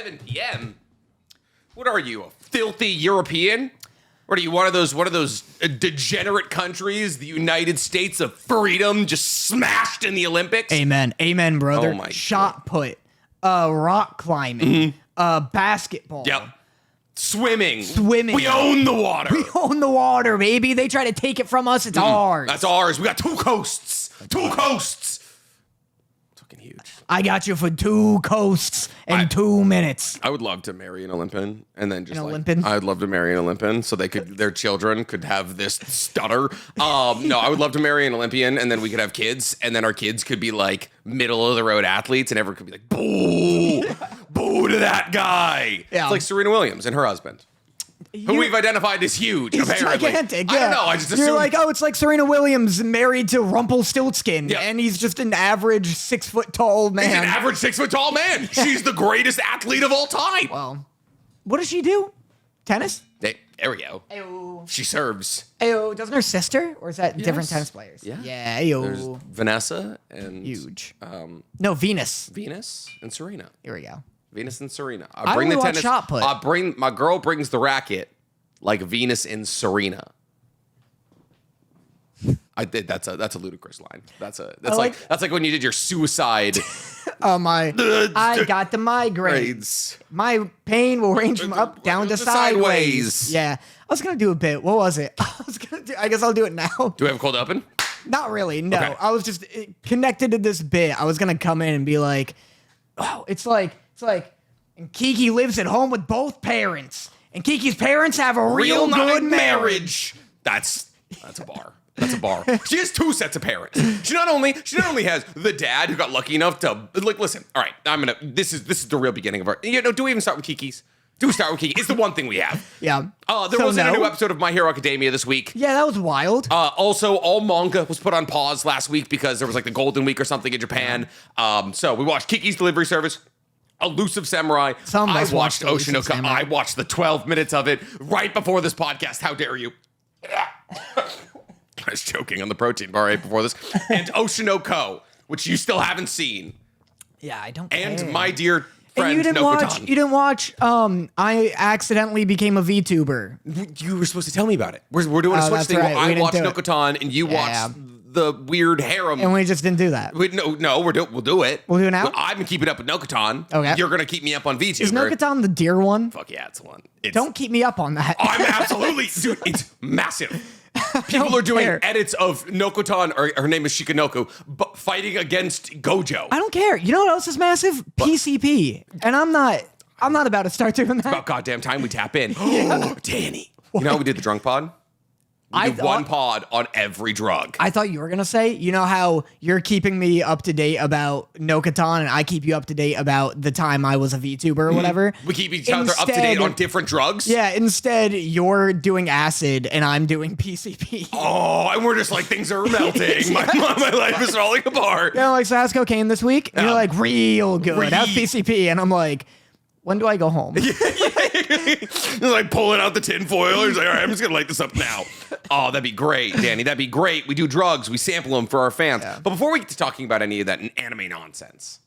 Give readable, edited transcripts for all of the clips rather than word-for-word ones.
7 p.m. What are you, a filthy European? What are you, one of those degenerate countries, the United States of freedom, just smashed in the Olympics? Amen, brother. Oh my Shot put, rock climbing, basketball. Yep. Swimming. Swimming. We own the water. We own the water, baby. They try to take it from us. It's ours. That's ours. We got 2 coasts. 2 coasts. Fucking huge. I got you for 2 coasts in 2 minutes. I would love to marry an Olympian and then just Olympian? I would love to marry an Olympian so their children could have this stutter. No, I would love to marry an Olympian and then we could have kids and then our kids could be like middle of the road athletes and everyone could be like, boo, boo to that guy. Yeah. It's like Serena Williams and her husband. Who we've identified as huge, He's apparently. gigantic. I don't know. I just assumed. You're like, oh, it's like Serena Williams married to Rumpelstiltskin, Yeah. and he's just an average 6 foot tall man. He's an average 6 foot tall man. She's the greatest athlete of all time. Well, what does she do? Tennis? There we go. Ayo. She serves. Ayo. Doesn't her sister? Or is that different tennis players? Yeah. Yeah. There's Ayo. Vanessa and Huge. No, Venus. Venus and Serena. Here we go. Venus and Serena. I only watch shot put. My girl brings the racket like Venus and Serena. I did. That's a ludicrous line. That's like when you did your suicide. I got the migraines. Grades. My pain will range from up, down to sideways. Yeah. I was going to do a bit. What was it? I guess I'll do it now. Do we have a cold open? Not really. No. Okay. I was just connected to this bit. I was going to come in and be like, oh, it's like, and Kiki lives at home with both parents. And Kiki's parents have a real good marriage. That's a bar. That's a bar. She has 2 sets of parents. She not only has the dad who got lucky enough to like listen. All right, this is the real beginning of our. Do we even start with Kiki's? Do we start with Kiki? It's the one thing we have. Yeah. There wasn't a new episode of My Hero Academia this week. Yeah, that was wild. Also, all manga was put on pause last week because there was like the Golden Week or something in Japan. So we watched Kiki's Delivery Service. Elusive Samurai. I watched Oshinoko. I watched the 12 minutes of it right before this podcast. How dare you? I was choking on the protein bar right before this. And Oshinoko, which you still haven't seen. Yeah, I don't And care. my dear friend, and you didn't watch, I accidentally became a VTuber. You were supposed to tell me about it. We're doing a switch thing right. where I We watched didn't do it. Nokotan and you watched the weird harem. And we just didn't do that. We'll do it. We'll do it now? I'm keeping up with Nokotan. Okay. You're going to keep me up on VTuber. Is Nokotan the deer one? Fuck yeah, it's one. Don't keep me up on that. I'm absolutely, dude, it's massive. People are doing edits of Nokotan, or her name is Shikanoku, but fighting against Gojo. I don't care. You know what else is massive? PCP. And I'm not about to start doing that. About goddamn time we tap in. Oh, Danny. You know how we did the drunk pod? We did one pod on every drug. I thought you were going to say, you know how you're keeping me up to date about Nokotan and I keep you up to date about the time I was a VTuber or whatever? We keep each other up to date on different drugs? Yeah, instead you're doing acid and I'm doing PCP. Oh, and we're just like, things are melting. My life is falling apart. Yeah, like, so how's cocaine this week? And you're like, real good. How's PCP? And I'm like, when do I go home? He's like pulling out the tin foil. He's like, all right, I'm just going to light this up now. Oh, that'd be great, Danny. That'd be great. We do drugs. We sample them for our fans. Yeah. But before we get to talking about any of that anime nonsense,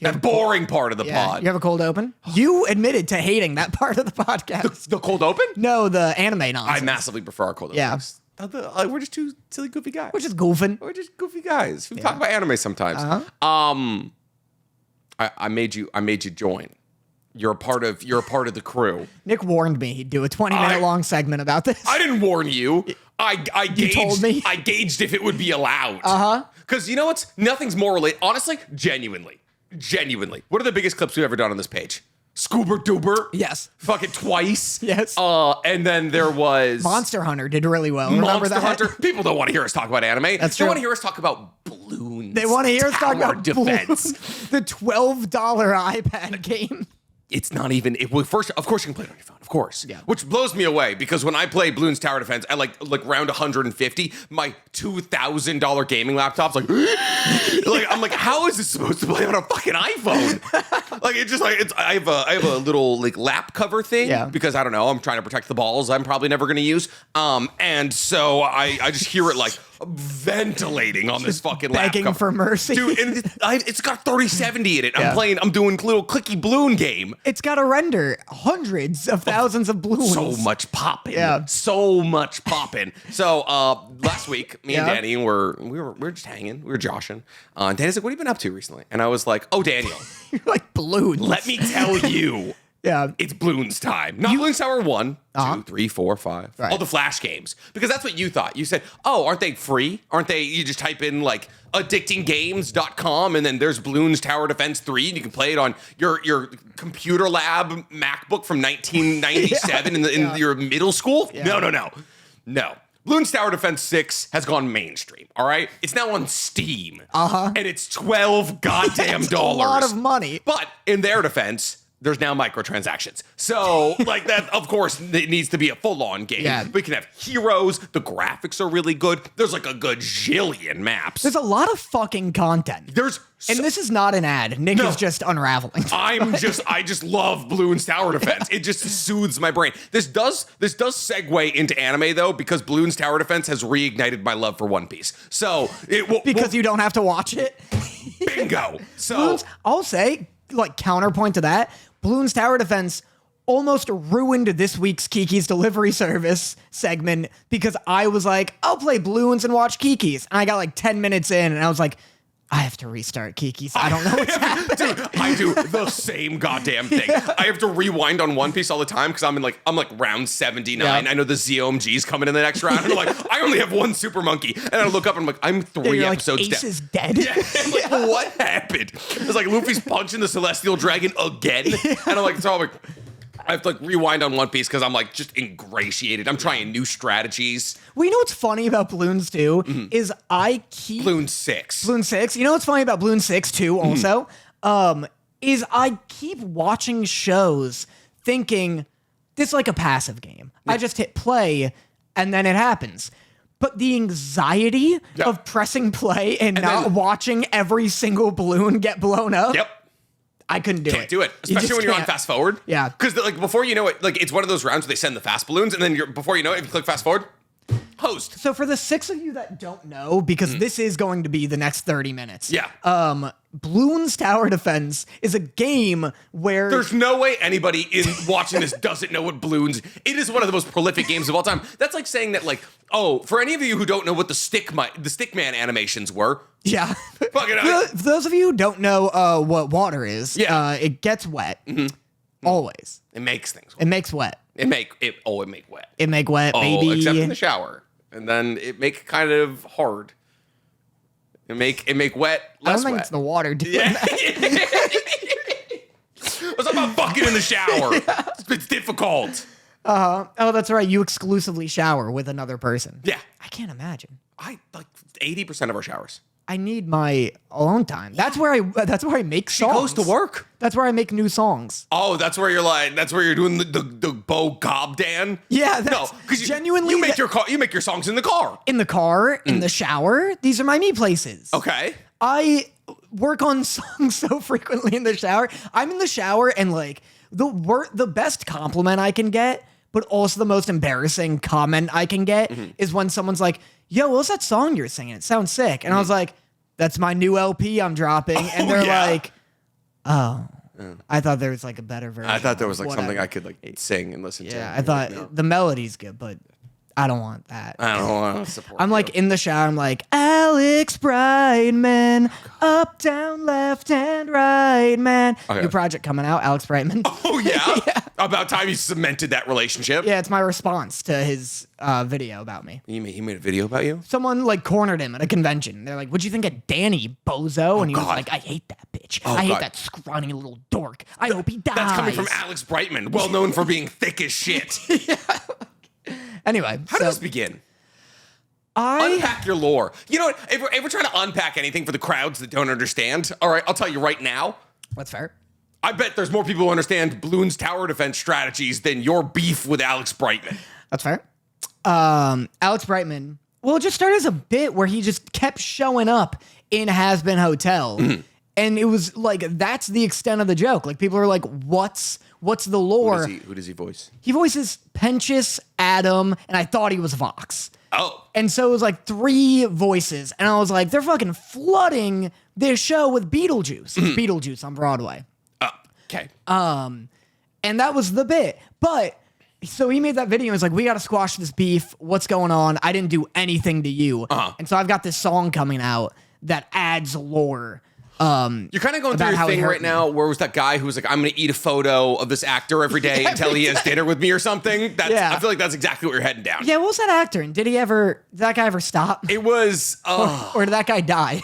that boring part of the pod. You have a cold open? You admitted to hating that part of the podcast. The cold open? No, the anime nonsense. I massively prefer our cold opens. We're just two silly, goofy guys. We're just goofing. We're just goofy guys. We talk about anime sometimes. I made you join. You're a part of the crew. Nick warned me he'd do a 20-minute long segment about this. I didn't warn you. I gauged, you told me. I gauged if it would be allowed. Because you know what's? Nothing's more related. Honestly, genuinely. What are the biggest clips we've ever done on this page? Scuba Duber. Yes. Fucking twice. Yes. And then there was Monster Hunter did really well. Remember that? Hunter. People don't want to hear us talk about anime. That's true. They want to hear us talk about Bloons. They want to hear us talk about defense. Bloons, the $12 iPad game. It's not even. Of course, you can play it on your phone. Of course. Yeah. Which blows me away because when I play Bloons Tower Defense at like round 150, my $2,000 gaming laptop's like, I'm like, how is this supposed to play on a fucking iPhone? Like it's just like I have a little like lap cover thing because I don't know, I'm trying to protect the balls I'm probably never gonna use. And so I just hear it like ventilating on this fucking lap begging cover. for mercy. Dude, and it's got 3070 in it. I'm doing little clicky balloon game. It's got to render hundreds of thousands of balloons. So much popping. Yeah. So much popping. So last week, me and Danny we were just hanging. We were joshing. And Danny's like, what have you been up to recently? And I was like, oh, Daniel. You're like balloons. Let me tell you. Yeah. It's Bloons time. Not Bloons Tower 1, 2, 3, 4, 5. Right. All the Flash games. Because that's what you thought. You said, oh, aren't they free? Aren't they? You just type in like addictinggames.com and then there's Bloons Tower Defense 3 and you can play it on your computer lab MacBook from 1997 in your middle school? Yeah. No. Bloons Tower Defense 6 has gone mainstream, all right? It's now on Steam. And it's $12 goddamn dollars. A lot of money. But in their defense, there's now microtransactions. So, like that, of course, it needs to be a full-on game. Yeah. We can have heroes. The graphics are really good. There's like a gajillion maps. There's a lot of fucking content. And this is not an ad. Nick is just unraveling. I just love Bloons Tower Defense. It just soothes my brain. This does segue into anime though, because Bloons Tower Defense has reignited my love for One Piece. So because you don't have to watch it. Bingo. So Bloons, I'll say, like counterpoint to that, Bloons Tower Defense almost ruined this week's Kiki's Delivery Service segment because I was like, I'll play Bloons and watch Kiki's. And I got like 10 minutes in and I was like, I have to restart Kiki's. I don't know what's happening. Dude, I do the same goddamn thing. Yeah. I have to rewind on One Piece all the time because I'm like round 79. Yeah. I know the ZOMG's coming in the next round. And I'm like, I only have one super monkey. And I look up and I'm like, I'm 3 episodes like, Ace dead. is dead. Yeah. Like, what happened? It's like Luffy's punching the Celestial Dragon again. And I'm like, so I'm like, I have to like rewind on One Piece because I'm like just ingratiated. I'm trying new strategies. Well, you know what's funny about Bloons too is I keep Bloons 6. Bloons 6. You know what's funny about Bloons 6 too also? Is I keep watching shows thinking this is like a passive game. I just hit play and then it happens. But the anxiety of pressing play and not then watching every single balloon get blown up. Yep. I couldn't do it. Can't do it, especially when you're on fast forward. Yeah, because like before you know it, like it's one of those rounds where they send the fast balloons, and then before you know it, if you click fast forward, host. So for the 6 of you that don't know, because this is going to be the next 30 minutes. Yeah. Bloons Tower Defense is a game where there's no way anybody in watching this doesn't know what Bloons. It is one of the most prolific games of all time. That's like saying that, like, oh, for any of you who don't know what the Stickman animations were. Yeah. For those of you who don't know what water is, it gets wet. Always. It makes things wet. It makes wet. It make wet. It make wet, baby. Except in the shower. And then it make kind of hard. It make wet less I don't think wet. it's the water doing that. What's about fucking in the shower? It's difficult. Oh, that's right. You exclusively shower with another person. Yeah. I can't imagine. I like 80% of our showers. I need my alone time. That's where I make songs. She goes to work. That's where I make new songs. Oh, that's where you're doing the Bo Gob Dan. Yeah, that's because genuinely you make your songs in the car. In the car, in the shower. These are my me places. Okay. I work on songs so frequently in the shower. I'm in the shower and like the best compliment I can get, but also the most embarrassing comment I can get is when someone's like, yo, what's that song you're singing? It sounds sick. And I was like, that's my new LP I'm dropping. And they're like, oh, I thought there was like a better version. I thought there was like something I could like sing and listen to. Yeah, I thought the melody's good, but I don't want that. I don't want to support I'm like in the shower, I'm like, Alex Brightman, up, down, left, and right, man. Okay. New project coming out, Alex Brightman. Oh, yeah? Yeah. About time you cemented that relationship. Yeah, it's my response to his video about me. He made a video about you? Someone like cornered him at a convention. They're like, what'd you think of Danny, bozo? And he was like, I hate that bitch. I hate that scrawny little dork. I hope he dies. That's coming from Alex Brightman, well known for being thick as shit. Yeah. Anyway. How did this begin? Unpack your lore. You know what? If we're trying to unpack anything for the crowds that don't understand, all right, I'll tell you right now. What's fair? I bet there's more people who understand Bloons tower defense strategies than your beef with Alex Brightman. That's fair. Alex Brightman, well, it just started as a bit where he just kept showing up in Has Been Hotel. And it was like, that's the extent of the joke. Like, people are like, what's the lore? Who does he voice? He voices Pentious, Adam, and I thought he was Vox. Oh. And so it was like 3 voices. And I was like, they're fucking flooding this show with Beetlejuice. It's Beetlejuice on Broadway. Okay. And that was the bit. But so he made that video and was like, we got to squash this beef. What's going on? I didn't do anything to you. And so I've got this song coming out that adds lore. You're kind of going through your thing right now where was that guy who was like, I'm going to eat a photo of this actor every day until he has dinner with me or something. I feel like that's exactly what you're heading down. Yeah, what was that actor? And did that guy ever stop? It was... or did that guy die?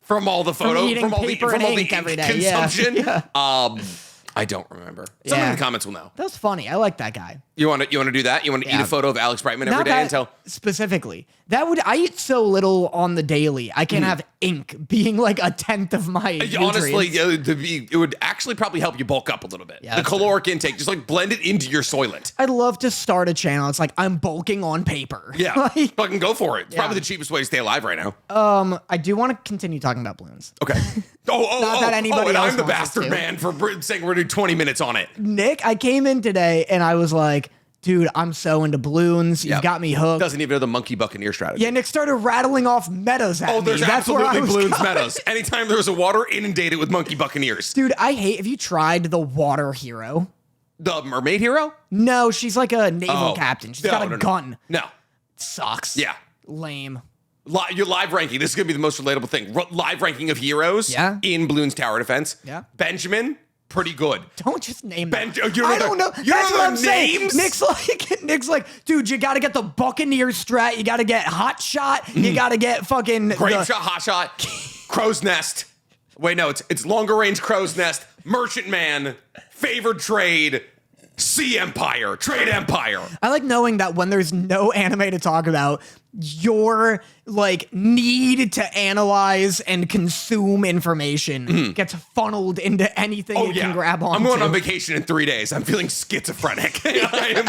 From all the photos, from all the ink every day. Consumption. Yeah. I don't remember. Someone in the comments will know. That was funny. I like that guy. You want to do that? You want to eat a photo of Alex Brightman every day until specifically. I eat so little on the daily. I can have ink being like a tenth of my honestly, nutrients. it would actually probably help you bulk up a little bit. Yeah, the caloric intake, just like blend it into your soylent. I'd love to start a channel. It's like I'm bulking on paper. Yeah, fucking go for it. It's probably the cheapest way to stay alive right now. I do want to continue talking about Bloons. Okay. Not that anybody else I'm the wants us bastard to. man for saying we're doing 20 minutes on it. Nick, I came in today and I was like, dude, I'm so into Bloons. You've got me hooked. Doesn't even know the monkey buccaneer strategy. Yeah, Nick started rattling off metas at me. There's That's where absolutely I was Bloons going. metas. Anytime there was a water, inundate it with monkey buccaneers. Dude, have you tried the water hero? The mermaid hero? No, she's like a naval captain. She's got a gun. No. Sucks. Yeah. Lame. Your live ranking. This is going to be the most relatable thing. Live ranking of heroes in Bloons Tower Defense. Yeah. Benjamin, pretty good. Don't just name them. I don't know. That's what I'm saying. Nick's like, dude, you got to get the Buccaneer strat. You got to get Hot Shot. You got to get fucking... Grape Shot, Hot Shot, Crow's Nest. Wait, no, it's longer range Crow's Nest, Merchant Man, Favored Trade, Sea Empire, Trade Empire. I like knowing that when there's no anime to talk about, your like need to analyze and consume information gets funneled into anything you can grab on. I'm going on vacation in 3 days. I'm feeling schizophrenic. I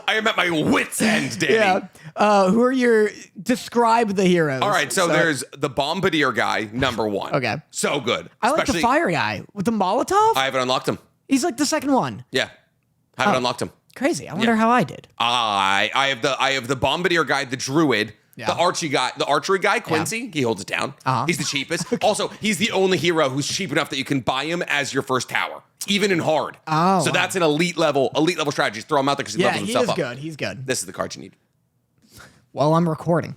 am at my wit's end, Danny. Yeah. Who are describe the heroes? All right, so there's the Bombardier guy, number 1. Okay. So good. I like the fire guy with the Molotov. I haven't unlocked him. He's like the second one. Yeah. Haven't unlocked him. Crazy. I wonder how I did. I have the Bombardier guy, the Druid, the archery guy, Quincy. He holds it down. He's the cheapest. Also, he's the only hero who's cheap enough that you can buy him as your first tower, even in hard. So that's an elite level strategy. Just throw him out there because he levels himself up. Yeah, he's good. This is the card you need. Well, I'm recording.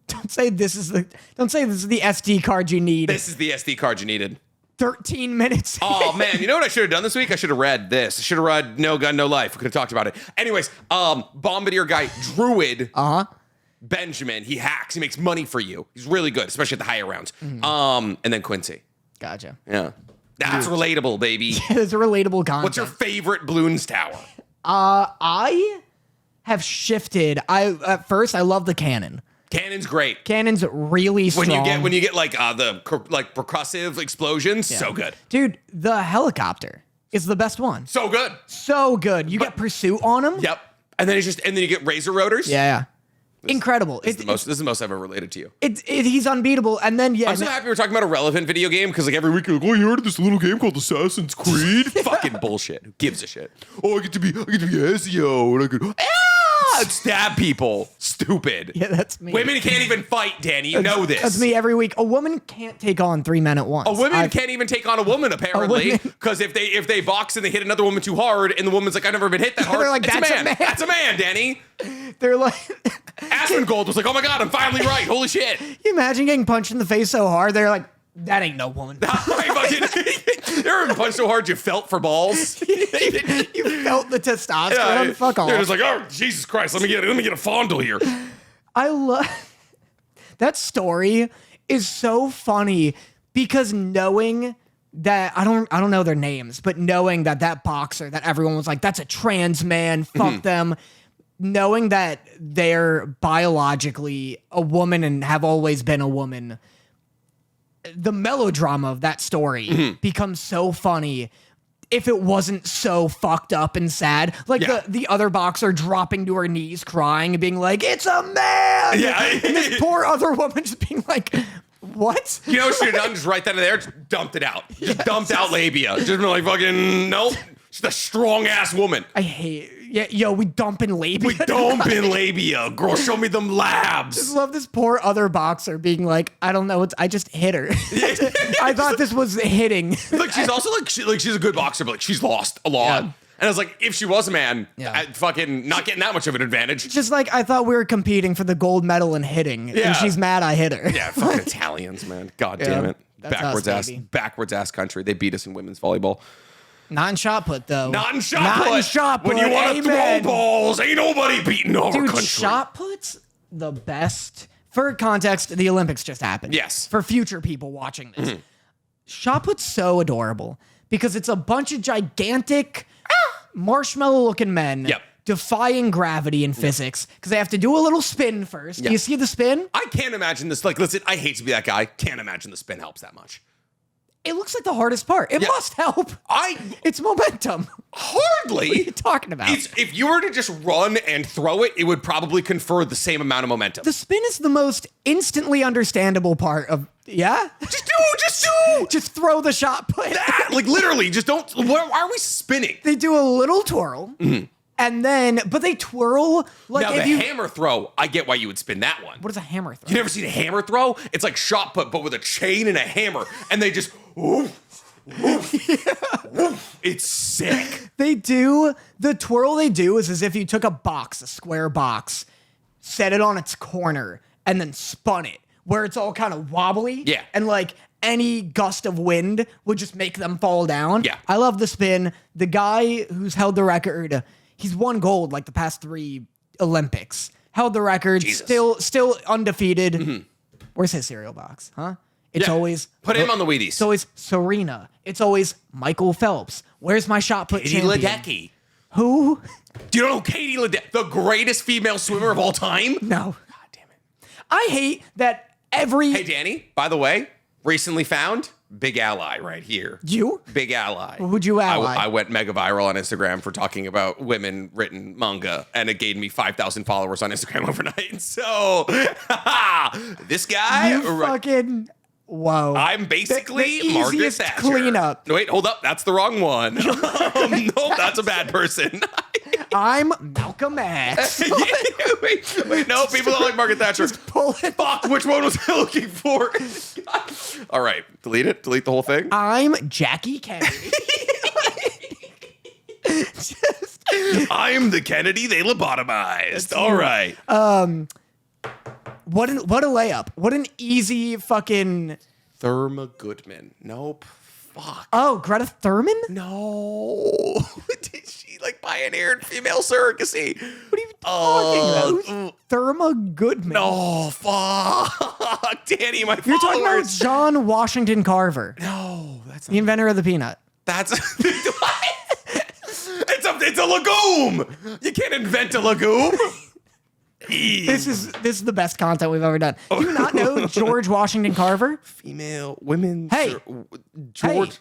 Don't say this is the SD card you need. This is the SD card you needed. 13 minutes. Oh, man. You know what I should have done this week? I should have read this. I should have read No Gun, No Life. We could have talked about it. Anyways, Bombardier guy, Druid. Benjamin. He hacks. He makes money for you. He's really good, especially at the higher rounds. And then Quincy. Gotcha. Yeah. That's relatable, baby. Yeah, it's a relatable concept. What's your favorite Bloons tower? I have shifted. At first, I love the cannon. Cannon's great. Cannon's really strong. When you get like the percussive explosions, so good. Dude, the helicopter is the best one. So good. So good. You get pursuit on him. Yep. And then you get razor rotors. Yeah. Incredible. This is the most I've ever related to you. He's unbeatable. And then I'm so happy we're talking about a relevant video game because like every week you're like, oh, you heard of this little game called Assassin's Creed? Fucking bullshit. Who gives a shit? Oh, I get to be Ezio and I could stab people. Stupid. Yeah, that's me. Women can't even fight, Danny. You know this. That's me every week. A woman can't take on 3 men at once. Women can't even take on a woman apparently because if they box and they hit another woman too hard and the woman's like, I've never been hit that hard. They're like, it's that's a man. That's a man, Danny. They're like, Asmongold was like, oh my God, I'm finally right. Holy shit. You imagine getting punched in the face so hard? They're like, that ain't no woman. You ever been punched so hard you felt for balls? You felt the testosterone. Fuck off. They're just like, oh Jesus Christ, let me get a fondle here. I love that story is so funny because knowing that I don't know their names, but knowing that boxer that everyone was like, that's a trans man, fuck them. Knowing that they're biologically a woman and have always been a woman the melodrama of that story becomes so funny if it wasn't so fucked up and sad. Like the other boxer dropping to her knees crying and being like, it's a man! Yeah. And this poor other woman just being like, what? You know what she should have done? Just right then and there, just dumped it out. Just dumped out labia. Just been like, fucking, nope. She's a strong-ass woman. I hate... Yeah, yo, we dumping labia. We dumping labia. Girl, show me them labs. I just love this poor other boxer being like, I don't know, I just hit her. I thought this was hitting. Like, she's also she's a good boxer, but like she's lost a lot. Yeah. And I was like, if she was a man, I'd fucking not getting that much of an advantage. Just like, I thought we were competing for the gold medal in hitting, and she's mad I hit her. Yeah, fucking Italians, man. God damn it. That's Backwards ass country. They beat us in women's volleyball. Not in shot put, though. Not in shot put. When you want to throw balls, ain't nobody beating our country. Shot put's the best. For context, the Olympics just happened. Yes. For future people watching this. Shot put's so adorable because it's a bunch of gigantic marshmallow-looking men defying gravity and physics because they have to do a little spin first. Do you see the spin? I can't imagine this. Like, listen, I hate to be that guy. Can't imagine the spin helps that much. It looks like the hardest part. It must help. It's momentum. Hardly. What are you talking about? If you were to just run and throw it, it would probably confer the same amount of momentum. The spin is the most instantly understandable part of, Just do. Just throw the shot put. Like, literally, just don't. Why are we spinning? They do a little twirl. And then, but they twirl like now, hammer throw, I get why you would spin that one. What is a hammer throw? You never seen a hammer throw? It's like shot put, but with a chain and a hammer. And they just, it's sick. They do, the twirl they do is as if you took a square box, set it on its corner, and then spun it, where it's all kind of wobbly. Yeah. And like any gust of wind would just make them fall down. Yeah. I love the spin. The guy who's held the record, he's won gold like the past 3 Olympics. Held the record, still undefeated. Where's his cereal box, huh? It's always... Put him on the Wheaties. It's always Serena. It's always Michael Phelps. Where's my shot put Katie champion? Ledecky. Who? Do you know Katie Ledecky, the greatest female swimmer of all time? No. God damn it. I hate that every... Hey, Danny, by the way, recently found... Big ally right here. You? Big ally. Would you ally? I went mega viral on Instagram for talking about women written manga, and it gained me 5,000 followers on Instagram overnight. So, this guy... You fucking... Whoa. I'm basically the Margaret easiest Thatcher. cleanup. Wait, hold up. That's the wrong one. No, that's a bad person. I'm Malcolm X. wait, no, people don't like Margaret Thatcher. Just pull it. Fuck, which one was I looking for? All right, delete it. Delete the whole thing. I'm Jackie Kennedy. I'm the Kennedy they lobotomized. All right. What a layup. What an easy fucking... Therma Goodman. Nope. Fuck. Oh, Greta Thurman? No. Did she like pioneered female surrogacy? What are you talking about? Therma Goodman. No, fuck. Danny, my You're talking about followers. John Washington Carver. No, that's not. The inventor of the peanut. That's it's a legume. You can't invent a legume. This is the best content we've ever done. Do you not know George Washington Carver? Female, women. Hey. George.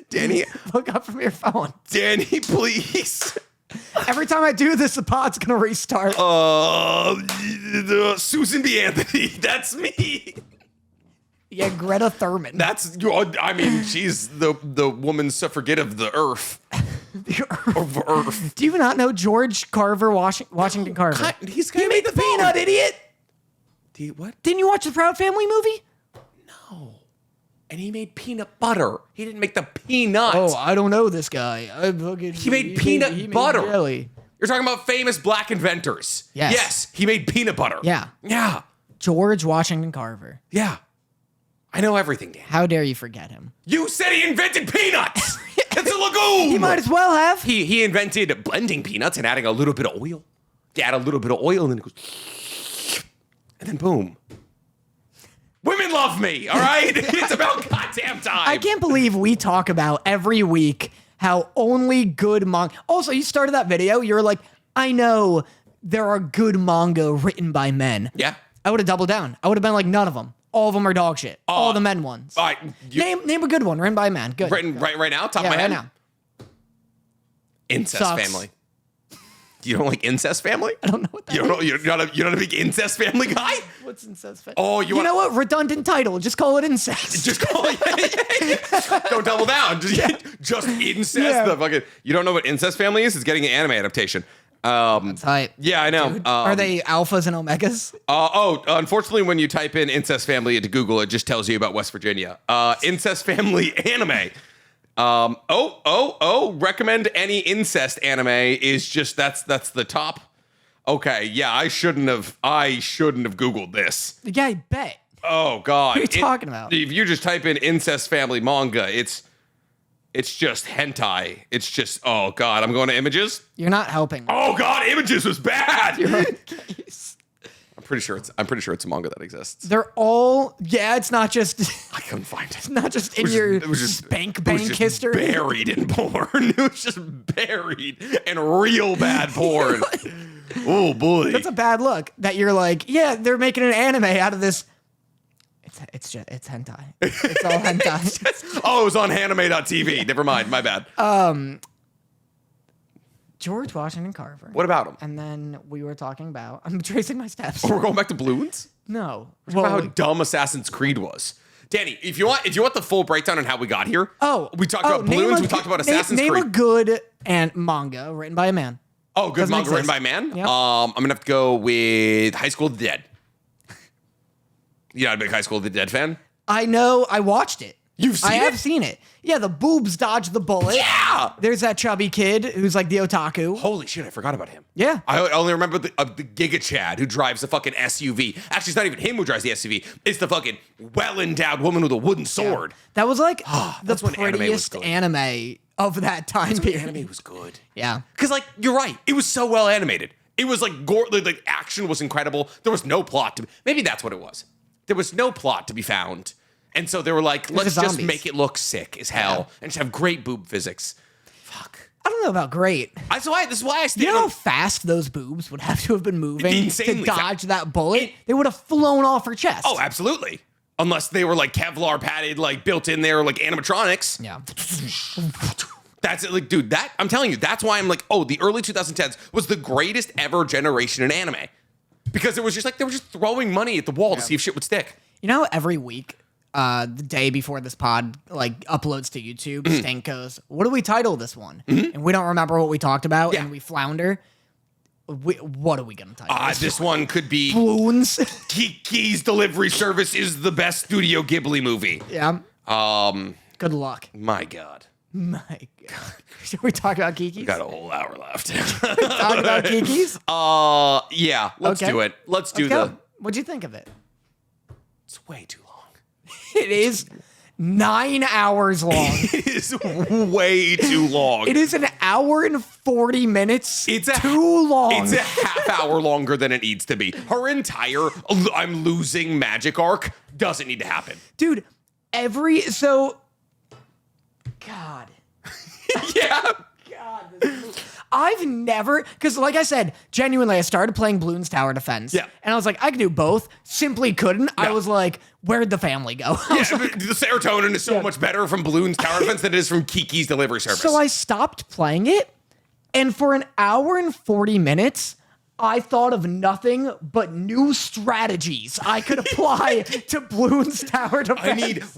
Danny. Look up from your phone. Danny, please. Every time I do this, the pod's gonna restart. Susan B. Anthony. That's me. Yeah, Greta Thurman. I mean, she's the woman suffragette of the earth. Of earth. Do you not know George Carver, Washington Carver? He made the peanut, idiot. What? Didn't you watch the Proud Family movie? No. And he made peanut butter. He didn't make the peanut. Oh, I don't know this guy. He made peanut butter. Jelly. You're talking about famous black inventors. Yes. Yes, he made peanut butter. Yeah. Yeah. George Washington Carver. Yeah. I know everything, Dan. How dare you forget him? You said he invented peanuts. It's a legume. He might as well have. He invented blending peanuts and adding a little bit of oil. You add a little bit of oil and then it goes, and then boom. Women love me, all right? It's about goddamn time. I can't believe we talk about every week how only good manga. Also, you started that video. You were like, I know there are good manga written by men. Yeah. I would have doubled down. I would have been like, none of them. All of them are dog shit. All the men ones. All right, Name a good one written by a man. Good. Right now, top of my head. Right now. Incest Sucks. Family. You don't like Incest Family? I don't know what that is. You're not a big Incest Family guy? What's incest family? Oh, you know what? Redundant title. Just call it incest. Just call it. Don't double down. Just incest. Yeah. The fucking. You don't know what Incest Family is? It's getting an anime adaptation. That's hype. Yeah, I know. Dude, are they alphas and omegas? Unfortunately, when you type in Incest Family into Google, it just tells you about West Virginia. Incest Family anime. Recommend any incest anime is just that's the top. Okay, yeah, I shouldn't have Googled this. Yeah, I bet. Oh God. What are you talking about? If you just type in Incest Family manga, it's just hentai. It's just, oh God, I'm going to images. You're not helping. Oh God, images was bad. You're on case. I'm pretty sure it's a manga that exists. They're all, it's not just, I couldn't find it. it's not just in your spank bank history. Buried in porn. It was just buried in real bad porn. Oh boy. That's a bad look that you're like, they're making an anime out of this. It's hentai. It's all hentai. Oh, it was on anime.tv. Never mind. My bad. George Washington Carver. What about him? And then we were talking about, I'm tracing my steps. We're going back to Bloons? No. About how dumb Assassin's Creed was. Danny, if you want the full breakdown on how we got here, we talked about Bloons, we talked about Assassin's Creed. Name a good manga written by a man. Oh, good manga written by a man? Yep. I'm going to have to go with High School of the Dead. You're not a big High School of the Dead fan? I know. I watched it. You've seen it? I have seen it. Yeah, the boobs dodge the bullet. Yeah! There's that chubby kid who's like the otaku. Holy shit, I forgot about him. Yeah. I only remember the Giga Chad who drives the fucking SUV. Actually, it's not even him who drives the SUV. It's the fucking well-endowed woman with a wooden sword. Yeah. That was like the when anime was prettiest good. anime of that time period. Anime was good. Yeah. Because, like, you're right. It was so well animated. It was like like action was incredible. There was no plot maybe that's what it was. There was no plot to be found. And so they were like, let's just make it look sick as hell and just have great boob physics. Fuck. I don't know about great. This is why I stand You know how fast those boobs would have to have been moving to Insanely dodge that bullet? They would have flown off her chest. Oh, absolutely. Unless they were like Kevlar padded, like built in there, like animatronics. Yeah. That's it. Like, dude, I'm telling you, that's why I'm like, the early 2010s was the greatest ever generation in anime. Because it was just like, they were just throwing money at the wall to see if shit would stick. You know, every week, the day before this pod like uploads to YouTube, Stank goes, "What do we title this one?" And we don't remember what we talked about, and we flounder. What are we gonna title? This one could be Bloons. Kiki's Delivery Service is the best Studio Ghibli movie. Yeah. Good luck. My God. My God. Should we talk about Kiki's? We got a whole hour left. Talk about Kiki's? Yeah. Let's do it. Let's do What'd you think of it? It's way too long. It is 9 hours long. It is way too long. It is an hour and 40 minutes. It's too long. It's a half hour longer than it needs to be. Her entire I'm losing magic arc doesn't need to happen. Dude, God. Yeah. God. I've never, because like I said, genuinely, I started playing Bloons Tower Defense. Yeah. And I was like, I could do both. Simply couldn't. I was like, where'd the family go? Yeah, the serotonin is so much better from Bloons Tower Defense than it is from Kiki's Delivery Service. So I stopped playing it, and for an hour and 40 minutes, I thought of nothing but new strategies I could apply to Bloons Tower Defense.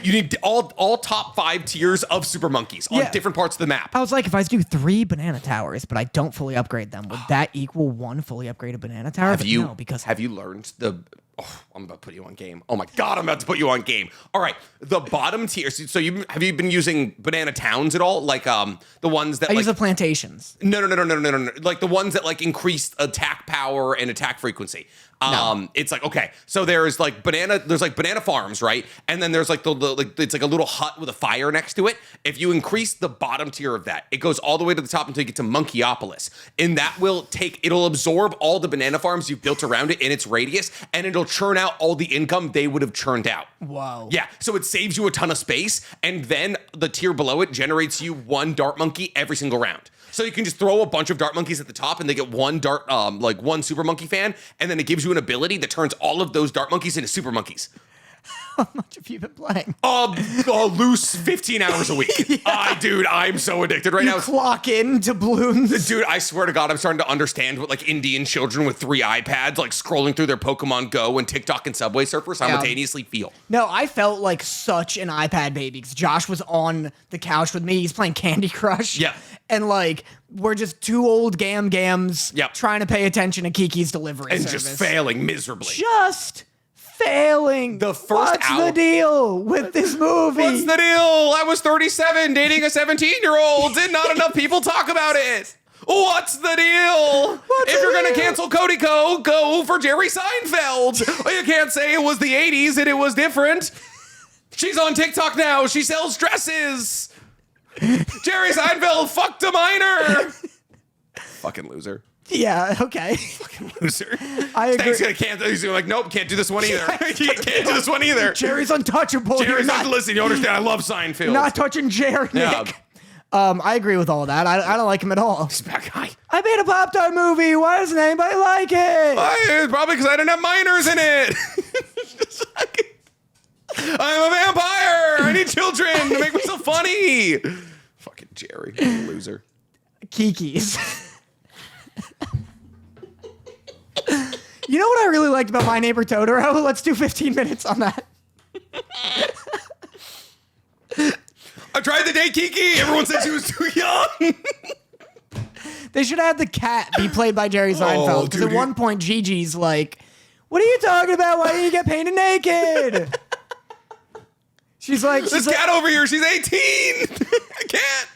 You need all top 5 tiers of super monkeys on different parts of the map. I was like, if I do 3 banana towers, but I don't fully upgrade them, would that equal 1 fully upgraded banana tower? Have you learned the... Oh, I'm about to put you on game. Oh my God, I'm about to put you on game. All right, the bottom tier. So have you been using banana towns at all? Like the ones that I use the plantations. No. Like the ones that like increase attack power and attack frequency. No. It's like, okay, so there's like banana farms, right? And then there's like it's like a little hut with a fire next to it. If you increase the bottom tier of that, it goes all the way to the top until you get to Monkeyopolis. And that it'll absorb all the banana farms you've built around it in its radius, and it'll churn out all the income they would have churned out. Whoa. Yeah, so it saves you a ton of space, and then the tier below it generates you 1 dart monkey every single round. So you can just throw a bunch of dart monkeys at the top, and they get 1 dart, one super monkey fan, and then it gives you you an ability that turns all of those dart monkeys into super monkeys. How much have you been playing? Loose 15 hours a week. Dude, I'm so addicted right now. Clock in to Bloons. Dude, I swear to God, I'm starting to understand what like Indian children with 3 iPads, like scrolling through their Pokemon Go and TikTok and Subway Surfer simultaneously feel. No, I felt like such an iPad baby because Josh was on the couch with me. He's playing Candy Crush. Yeah. And like, we're just 2 old gams trying to pay attention to Kiki's delivery and service. just failing miserably. Just failing. The first What's hour. the deal with this movie? What's the deal? I was 37 dating a 17-year-old and not enough people talk about it. What's the deal? If you're going to cancel Cody go for Jerry Seinfeld. You can't say it was the 80s and it was different. She's on TikTok now. She sells dresses. Jerry Seinfeld fucked a minor. Fucking loser. Yeah, okay. Fucking loser. I agree. Stank's gonna cancel. He's like, nope, can't do this one either. Can't do this one either. Jerry's untouchable. Jerry's not. Listen, you understand? I love Seinfeld. Not touching Jerry, Yeah. Nick. I agree with all that. I don't like him at all. He's a bad guy. I made a Pop-Tart movie. Why doesn't anybody like it? Probably because I didn't have minors in it. I'm a vampire. I need children to make myself funny. Fucking Jerry, loser. Kiki's. You know what I really liked about My Neighbor Totoro? Let's do 15 minutes on that. I tried to date Kiki. Everyone said she was too young. They should have had the cat be played by Jerry Seinfeld. Because at one point, Gigi's like, what are you talking about? Why didn't you get painted naked? She's like, this cat over here, she's 18. I can't.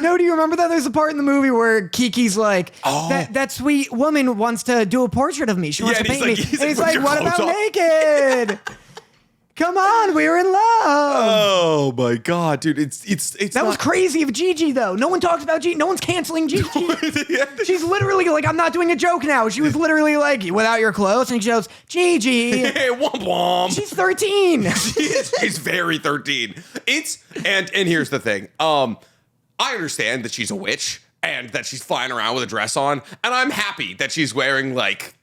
No, do you remember that? There's a part in the movie where Kiki's like, that sweet woman wants to do a portrait of me. She wants to paint me. And he's like, what about naked? Come on, we're in love. Oh my God, dude. It's that was crazy of Gigi, though. No one talks about Gigi. No one's canceling Gigi. She's literally like, I'm not doing a joke now. She was literally like, without your clothes. And she goes, Gigi. Hey, womp womp. She's 13. She's very 13. And here's the thing. I understand that she's a witch and that she's flying around with a dress on, and I'm happy that she's wearing like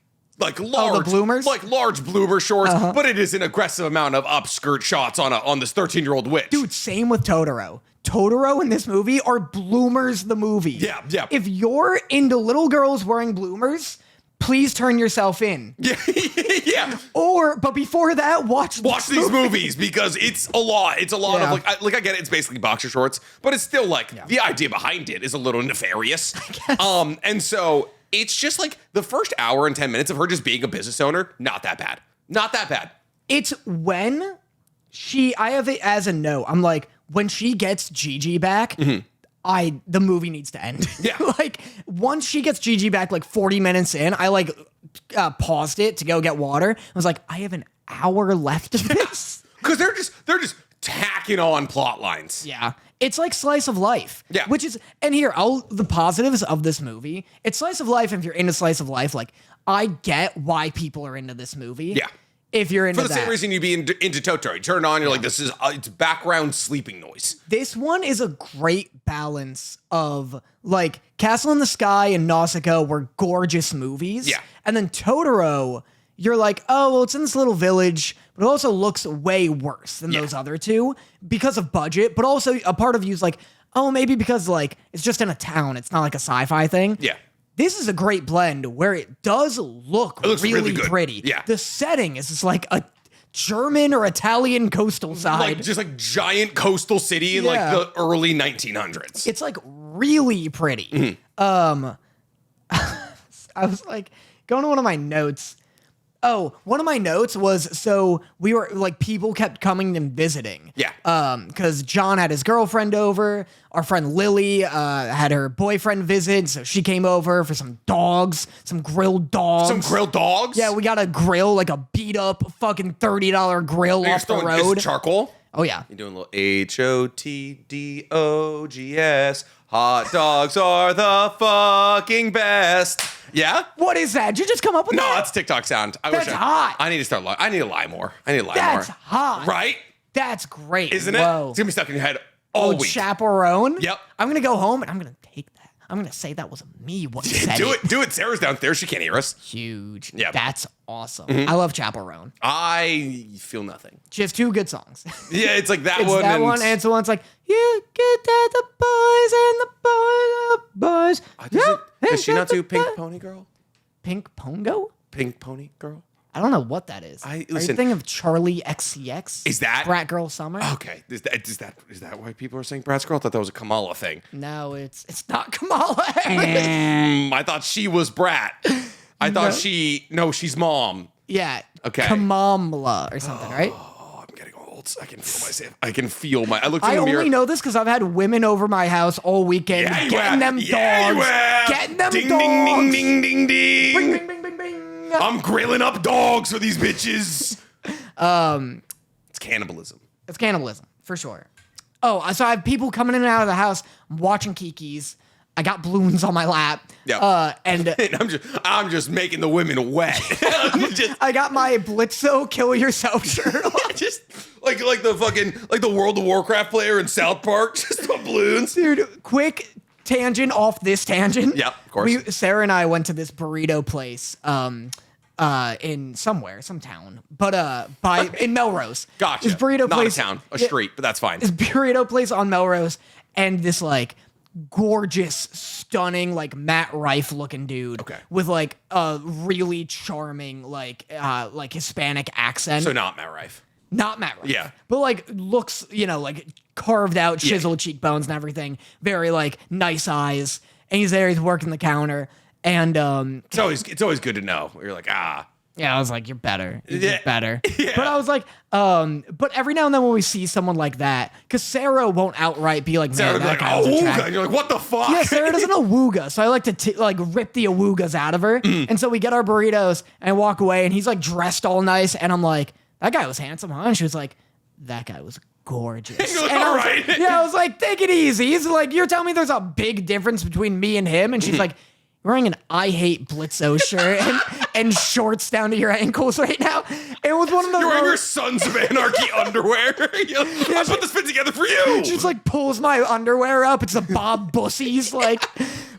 large bloomers? like large bloomer shorts, but it is an aggressive amount of upskirt shots on this 13-year-old witch. Dude, same with Totoro. Totoro in this movie are bloomers the movie. Yeah. If you're into little girls wearing bloomers, please turn yourself in. Yeah. But before that, watch these movies because it's a lot. It's a lot of I get it. It's basically boxer shorts, but it's still like the idea behind it is a little nefarious. And so it's just like the first hour and 10 minutes of her just being a business owner. Not that bad. Not that bad. It's when I have it as a note. I'm like, when she gets Gigi back, the movie needs to end. Yeah. Like once she gets Gigi back, like 40 minutes in, I like paused it to go get water. I was like, I have an hour left of this. Because they're just tacking on plot lines. Yeah. It's like slice of life. Yeah. Which is, and here, the positives of this movie. It's slice of life. If you're into slice of life, like I get why people are into this movie. Yeah. If you're into For the same reason you'd be into Totoro. You turn it on, you're like, this is it's background sleeping noise. This one is a great balance of like Castle in the Sky and Nausicaa were gorgeous movies. Yeah. And then Totoro, you're like, oh, well, it's in this little village, but it also looks way worse than those other two because of budget. But also a part of you is like, oh, maybe because like it's just in a town. It's not like a sci-fi thing. Yeah. This is a great blend where it does look really good. pretty. Yeah. The setting is just like a German or Italian coastal side. Like just like giant coastal city in like the early 1900s. It's like really pretty. I was like going to one of my notes. Oh, one of my notes was, so we were like, people kept coming and visiting. Yeah. Because John had his girlfriend over. Our friend Lily had her boyfriend visit. So she came over for some dogs, some grilled dogs. Some grilled dogs? Yeah, we got a grill, like a beat up fucking $30 grill off the road. Charcoal? Oh, yeah. You're doing a little HOTDOGS. Hot dogs are the fucking best. Yeah? What is that? Did you just come up with that? No, it's TikTok sound. That's hot. I need to start lying. I need to lie more. That's hot. Right? That's great. Isn't it? Whoa. It's going to be stuck in your head all week. Chaperone? Yep. I'm going to go home and I'm going to take that. I'm gonna say that was me. What said Do it. Sarah's downstairs. She can't hear us. Huge. Yeah. That's awesome. I love Chaperone. I feel nothing. She has 2 good songs. Yeah, it's like that It's one. that one, and it's the one's like, you get that the boys and the boys. Does she not do Pink Pony Girl? Pink Pongo? Pink Pony Girl? I don't know what that is. Are you thinking of Charlie XCX? Is that Brat Girl Summer? Okay. Is that why people are saying Brat's Girl? I thought that was a Kamala thing. No, it's not Kamala. I thought she was Brat. I thought she's mom. Yeah. Okay. Kamala or something, right? Oh, I'm getting old. I can feel myself. I looked in I the mirror. only know this because I've had women over my house all weekend getting them dogs. Getting them ding, dogs. Ding, ding, ding, ding, ding. Bing, bing, bing, bing, bing. I'm grilling up dogs for these bitches. It's cannibalism. It's cannibalism, for sure. Oh, so I have people coming in and out of the house. I'm watching Kiki's. I got Bloons on my lap. Yeah. And I'm just making the women wet. I got my Blitzo Kill Yourself shirt on. Just like the World of Warcraft player in South Park, just on Bloons. Dude, quick tangent off this tangent. Yeah, of course. Sarah and I went to this burrito place in some town, but in Melrose. Gotcha. This burrito Not place, a town, a street, but that's fine. This burrito place on Melrose, and this like gorgeous, stunning, like Matt Rife looking dude, with like a really charming like Hispanic accent. So not Matt Rife. Not Matt Rife. Yeah. But like looks, like carved out, chiseled cheekbones and everything. Very like nice eyes. And he's there, he's working the counter. And it's always good to know. You're like, yeah, I was like, you're better. You're just better. Yeah. But I was like, but every now and then when we see someone like that, because Sarah won't outright be like, man, Sarah that like, guy was attractive. And you're like, what the fuck? Yeah, Sarah doesn't awooga, so I like to like rip the awoogas out of her. And so we get our burritos and I walk away, and he's like dressed all nice, and I'm like, that guy was handsome, huh? And she was like, that guy was gorgeous. You're like, and all right. I was like, take it easy. He's like, you're telling me there's a big difference between me and him? And she's like, you're wearing an I Hate Blitzo shirt and shorts down to your ankles right now. It was one of those. You're wearing your Sons of Anarchy underwear. I put this fit together for you. She just like pulls my underwear up. It's a Bob Bussy's like.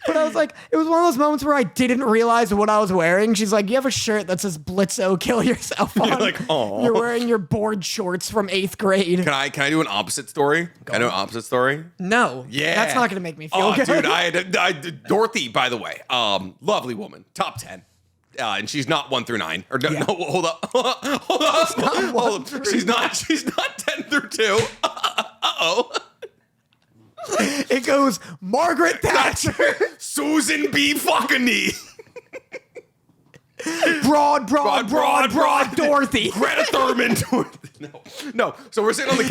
But I was like, it was one of those moments where I didn't realize what I was wearing. She's like, you have a shirt that says Blitzo Kill Yourself on. You're like, oh. You're wearing your board shorts from 8th grade. Can I do an opposite story? Can I do an opposite story? No. Yeah. That's not going to make me feel good. Dude, I had Dorothy, by the way, lovely woman, top 10. And she's not 1 through 9. Or no, hold up. Hold up. She's not 10 through 2. Uh-oh. It goes Margaret Thatcher, Susan B. Fuckany, broad, Dorothy, Greta Thurman. No. So we're sitting on the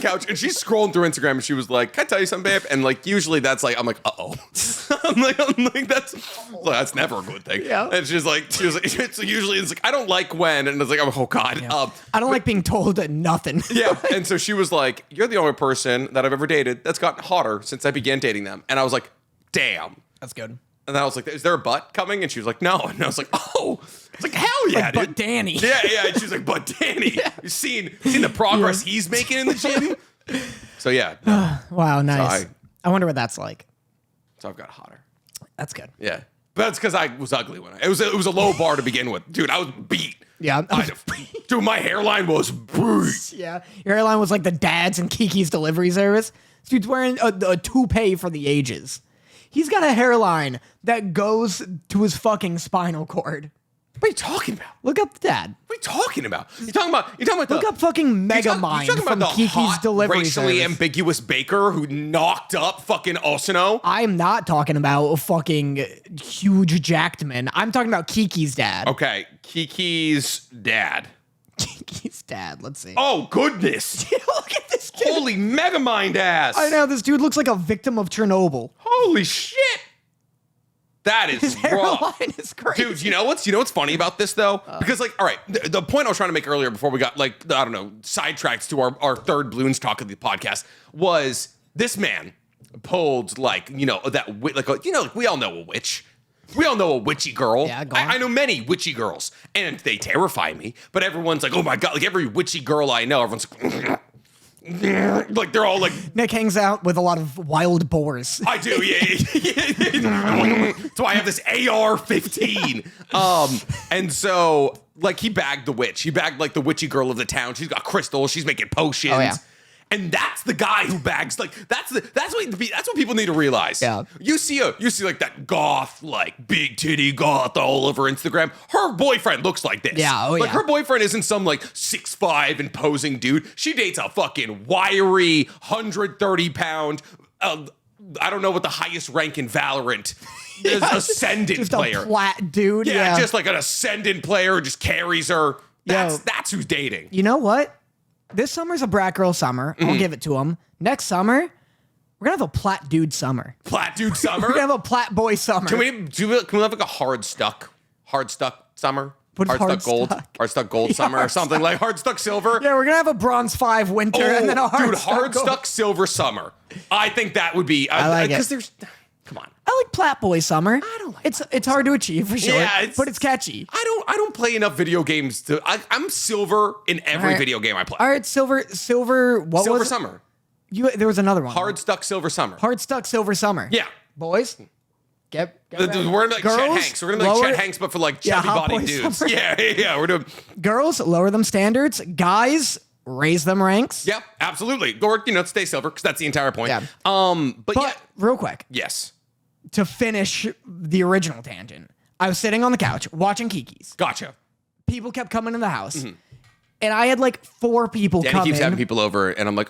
couch. And she's scrolling through Instagram, and she was like, "Can I tell you something, babe?" And like, usually that's like, I'm like, "Uh-oh." I'm like, that's never a good thing. Yeah. And she was like, usually it's like, I don't like when, and it's like, oh god. Yeah. I don't like being told nothing. Yeah. And so she was like, "You're the only person that I've ever dated that's gotten hotter since I began dating them." And I was like, "Damn." That's good. And then I was like, "Is there a butt coming?" And she was like, "No." And I was like, "Oh." It's like, hell yeah, like, dude. But Danny. Yeah. And she was like, "But Danny." Yeah. You've seen the progress he's making in the gym. So yeah. No. Wow, nice. So I wonder what that's like. So I've got hotter. That's good. Yeah. But that's because I was ugly when it was a low bar to begin with. Dude, I was beat. Yeah. Dude, my hairline was beat. Yeah. Your hairline was like the dads in Kiki's delivery service. This dude's wearing a toupee for the ages. He's got a hairline that goes to his fucking spinal cord. What are you talking about? Look up the dad. What are you talking about? You're talking about Look up fucking Megamind from Kiki's hot, delivery racially service. ambiguous baker who knocked up fucking Osino. I'm not talking about a fucking huge jacked man. I'm talking about Kiki's dad. Okay, Kiki's dad. Kiki's dad. Let's see. Oh goodness! Look at this kid. Holy Megamind ass! I know this dude looks like a victim of Chernobyl. Holy shit! That is His rough. hairline is crazy. Dude, you know what's funny about this though? Because like, all right, the point I was trying to make earlier before we got like, I don't know, sidetracked to our third Bloons talk of the podcast was this man pulled like, like we all know a witch. We all know a witchy girl. Yeah, go on. I know many witchy girls, and they terrify me. But everyone's like, oh my god, like every witchy girl I know, everyone's like, Like they're all like. Nick hangs out with a lot of wild boars. I do, yeah. That's why I have this AR-15. And so like he bagged the witch. He bagged like the witchy girl of the town. She's got crystals. She's making potions. Oh, yeah. And that's the guy who bags like that's what people need to realize. Yeah. You see like that goth like big titty goth all over Instagram. Her boyfriend looks like this. Yeah, oh like yeah. her boyfriend isn't some like 6'5" imposing dude. She dates a fucking wiry 130-pound. I don't know what the highest rank in Valorant is. Ascendant just player. A plat dude. Yeah, just like an ascendant player who just carries her. That's who's dating. You know what? This summer's a brat girl summer. I'll give it to them. Next summer, we're gonna have a plat dude summer. Plat dude summer? We're gonna have a plat boy summer. Can we have like a hard stuck summer? Hard stuck gold summer or something like hard stuck silver. Yeah, we're gonna have a bronze 5 winter and then a hard stuck silver summer. I think that would be I like it. Because there's come on. I like plat boy summer. I don't like it's hard to achieve for sure. Yeah, but it's catchy. I don't play enough video games to. I'm silver in every video game I play. All right, silver. What Silver was it? summer. There was another one. Hard stuck silver summer. Hard stuck silver summer. Yeah. Boys, get We're gonna like Girls, Chet Hanks. We're gonna like Chet Hanks, but for like chubby hot body boy dudes. summer. Yeah. We're doing. Girls, lower them standards. Guys, raise them ranks. Yeah, absolutely. Or stay silver because that's the entire point. Yeah. But yeah. Real quick, Yes. to finish the original tangent, I was sitting on the couch watching Kiki's. Gotcha. People kept coming in the house. And I had like 4 people Danny come keeps in. having people over, and I'm like,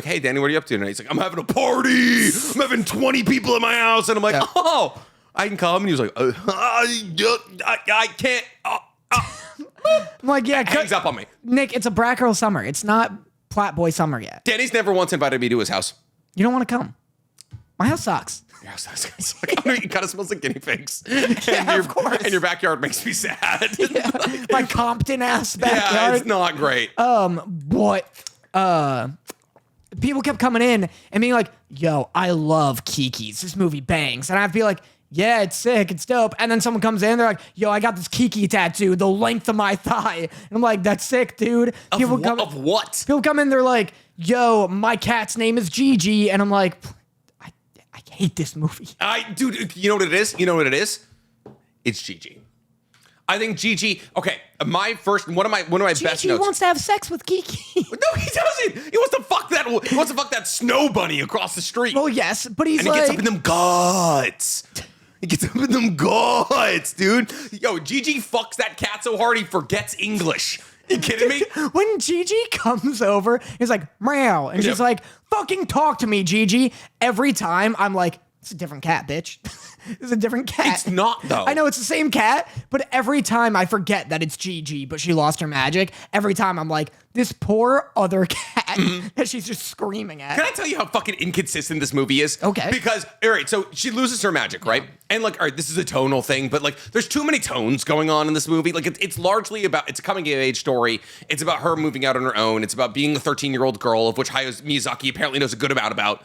hey, Danny, what are you up to tonight? He's like, I'm having a party. I'm having 20 people in my house, and I'm like, oh, I can come. And he was like, I can't. I'm like, yeah, Hangs up on me. Nick, it's a brat girl summer. It's not plat boy summer yet. Danny's never once invited me to his house. You don't want to come. My house sucks. Your house sucks. It kind of smells like guinea pigs. Yeah, of course. And your backyard makes me sad. Yeah, my Compton ass backyard. Yeah, it's not great. People kept coming in and being like, yo, I love Kiki's. This movie bangs. And I'd be like, yeah, it's sick. It's dope. And then someone comes in, they're like, yo, I got this Kiki tattoo, the length of my thigh. And I'm like, that's sick, dude. Of what? People come in, they're like, yo, my cat's name is Gigi. And I'm like, I hate this movie. Dude, you know what it is? It's Gigi. I think Gigi. Okay, one of my best notes. Gigi wants to have sex with Kiki. No, he doesn't. He wants to fuck that snow bunny across the street. Well, yes, but he's and he gets up in them guts. He gets up in them guts, dude. Yo, Gigi fucks that cat so hard he forgets English. You kidding me? When Gigi comes over, he's like, meow. And she's like, fucking talk to me, Gigi. Every time I'm like, it's a different cat, bitch. It's a different cat. It's not, though. I know it's the same cat, but every time I forget that it's Gigi, but she lost her magic. Every time I'm like, this poor other cat that she's just screaming at. Can I tell you how fucking inconsistent this movie is? Okay. Because, all right, so she loses her magic, right? And like, all right, this is a tonal thing, but like, there's too many tones going on in this movie. Like, it's largely about, it's a coming of age story. It's about her moving out on her own. It's about being a 13-year-old girl, of which Hayao Miyazaki apparently knows a good amount about.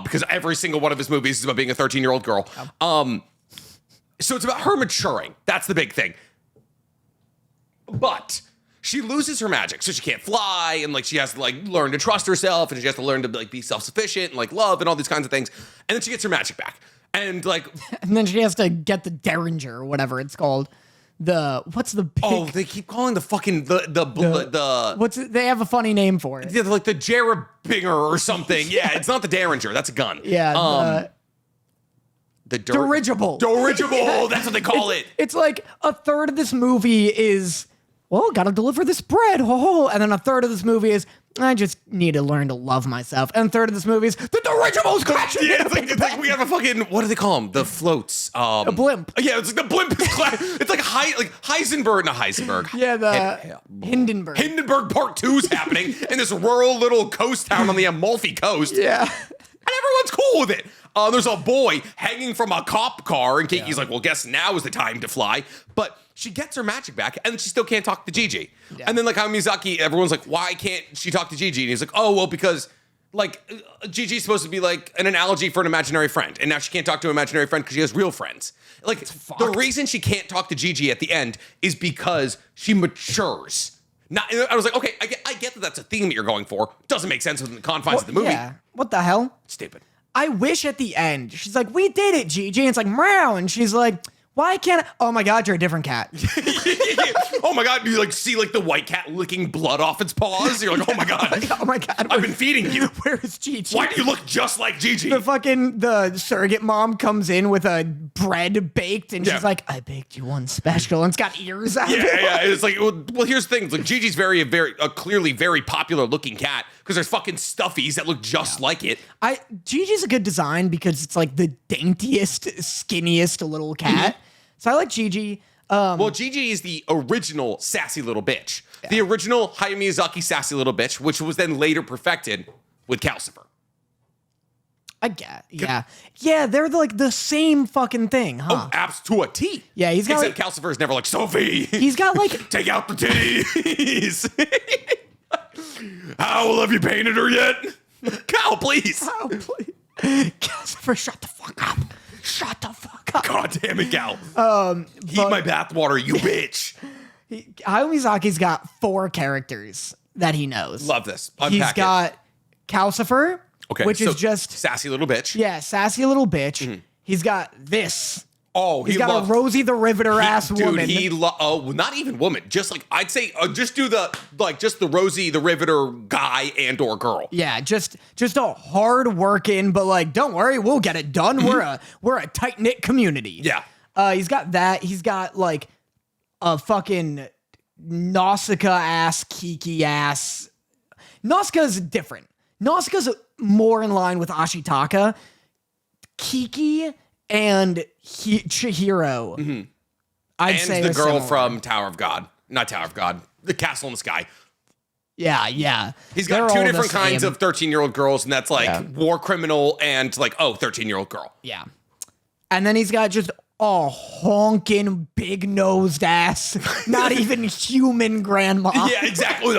Because every single one of his movies is about being a 13-year-old girl. So it's about her maturing. That's the big thing. But she loses her magic, so she can't fly, and like she has to like learn to trust herself, and she has to learn to like be self-sufficient and like love and all these kinds of things. And then she gets her magic back. And like and then she has to get the Derringer or whatever it's called. What's the big... Oh, they keep calling the fucking what's it? They have a funny name for it. Yeah, like the Jerebinger or something. Yeah, it's not the Derringer. That's a gun. Yeah. The dirigible. Dirigible. That's what they call it. It's like a third of this movie is, well, gotta deliver this bread. And then a third of this movie is, I just need to learn to love myself. And a third of this movie is, the dirigible's crashing. Yeah, it's like we have a fucking, what do they call them? The floats. A blimp. Yeah, it's like the blimp is it's like Heisenberg, not Heisenberg. Yeah, the Hindenburg. Hindenburg Part 2 is happening in this rural little coast town on the Amalfi Coast. Yeah. And everyone's cool with it. There's a boy hanging from a cop car, and Kiki's like, well, guess now is the time to fly. But she gets her magic back, and she still can't talk to Gigi. Yeah. And then, like, how Miyazaki, everyone's like, why can't she talk to Gigi? And he's like, oh, well, because, like, Gigi's supposed to be, like, an analogy for an imaginary friend. And now she can't talk to an imaginary friend because she has real friends. Like, the reason she can't talk to Gigi at the end is because she matures. I was like, okay, I get that that's a theme that you're going for. Doesn't make sense within the confines of the movie. Yeah. What the hell? Stupid. I wish at the end, she's like, we did it, Gigi. And it's like, meow. And she's like, why can't I? Oh my God, you're a different cat. Oh my God, you like see like the white cat licking blood off its paws? You're like, oh my God. Oh my God. I've been feeding you. Where is Gigi? Why do you look just like Gigi? The surrogate mom comes in with a bread baked and she's like, I baked you one special, and it's got ears out of it. Yeah. It's like, well, here's the thing. It's like Gigi's clearly very popular looking cat because there's fucking stuffies that look just like it. Gigi's a good design because it's like the daintiest, skinniest little cat. So I like Gigi. Well, Gigi is the original sassy little bitch. Yeah. The original Hayao Miyazaki sassy little bitch, which was then later perfected with Calcifer. I get, yeah. Yeah, they're like the same fucking thing, huh? Oh, abs to a T. Yeah, he's got except Calcifer is never like, Sophie. He's got like take out the titties. Howl, have you painted her yet? Cal, please. Cal, please. Calcifer, shut the fuck up. Shut the fuck up. God damn it, Cal. Eat my bathwater, you bitch. Hayao Miyazaki's got 4 characters that he knows. Love this. Unpack He's got Calcifer, which is just sassy little bitch. Yeah, sassy little bitch. He's got this. Oh, he's got a Rosie the Riveter ass woman. Not even woman. Just like I'd say, just do the just the Rosie the Riveter guy and or girl. Yeah, just a hard working, but like, don't worry, we'll get it done. We're a tight knit community. Yeah. He's got that. He's got like a fucking Nausicaa ass, Kiki ass. Nausicaa's different. Nausicaa's more in line with Ashitaka. Kiki and Chihiro, I'd say, the girl from Tower of God. Not Tower of God. The Castle in the Sky. Yeah. He's got 2 different kinds of 13-year-old girls, and that's like war criminal and like, 13-year-old girl. Yeah. And then he's got just a honking big-nosed ass, not even human grandma. Yeah, exactly. I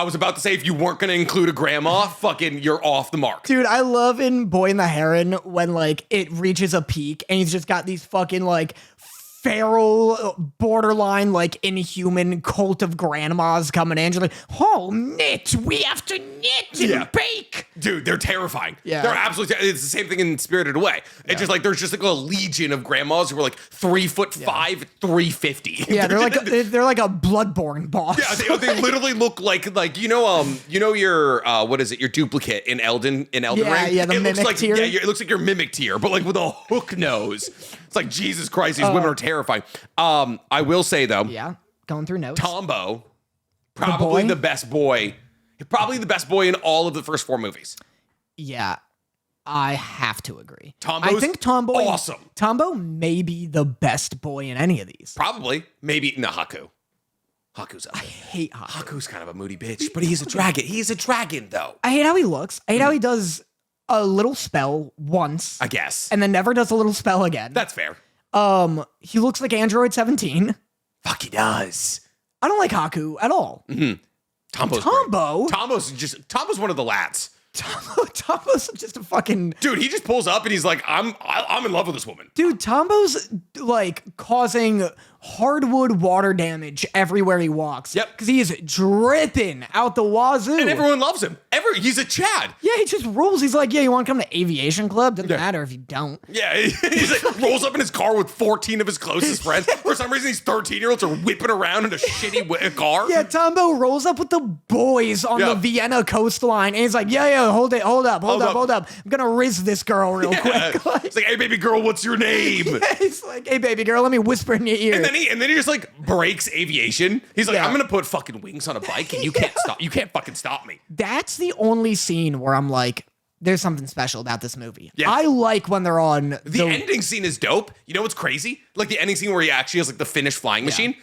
was about to say, if you weren't going to include a grandma, fucking, you're off the mark. Dude, I love in Boy and the Heron when, like, it reaches a peak and he's just got these fucking, like, feral, borderline, like, inhuman cult of grandmas coming in. Just like, oh, knit, we have to knit and bake. Dude, they're terrifying. Yeah. They're absolutely it's the same thing in Spirited Away. It's just like, there's just like a legion of grandmas who are like 3'5", 350. Yeah, they're like a Bloodborne boss. Yeah, they literally look like your what is it? Your duplicate in Elden Ring. Yeah, the mimic tier. Yeah, it looks like your mimic tier, but like with a hook nose. It's like, Jesus Christ, these women are terrifying. I will say though. Yeah, going through notes. Tombo, probably the best boy. Probably the best boy in all of the first 4 movies. Yeah, I have to agree. I think Tomboy awesome. Tombo may be the best boy in any of these. Probably. Maybe. No, Haku. Haku's up there. I hate Haku. Haku's kind of a moody bitch, but he's a dragon. He's a dragon, though. I hate how he looks. I hate how he does a little spell once. I guess. And then never does a little spell again. That's fair. He looks like Android 17. Fuck, he does. I don't like Haku at all. Mm-hmm. Tombo's one of the lads. Tombo's just a fucking dude. He just pulls up and he's like, I'm in love with this woman. Dude, Tombo's like causing hardwood water damage everywhere he walks. Yep. Because he is dripping out the wazoo. And everyone loves him. He's a Chad. Yeah, he just rules. He's like, yeah, you want to come to aviation club? Doesn't matter if you don't. Yeah, he's like, rolls up in his car with 14 of his closest friends. For some reason, these 13-year-olds are whipping around in a shitty car. Yeah, Tombo rolls up with the boys on the Vienna coastline. And he's like, yeah, hold up. I'm going to riz this girl real quick. He's like, hey, baby girl, what's your name? Yeah, he's like, hey, baby girl, let me whisper in your ear. And then he just like breaks aviation. He's like, I'm going to put fucking wings on a bike and you can't stop. You can't fucking stop me. That's the only scene where I'm like, there's something special about this movie. Yeah. I like when they're on the ending scene is dope. You know what's crazy? Like the ending scene where he actually has like the finished flying machine.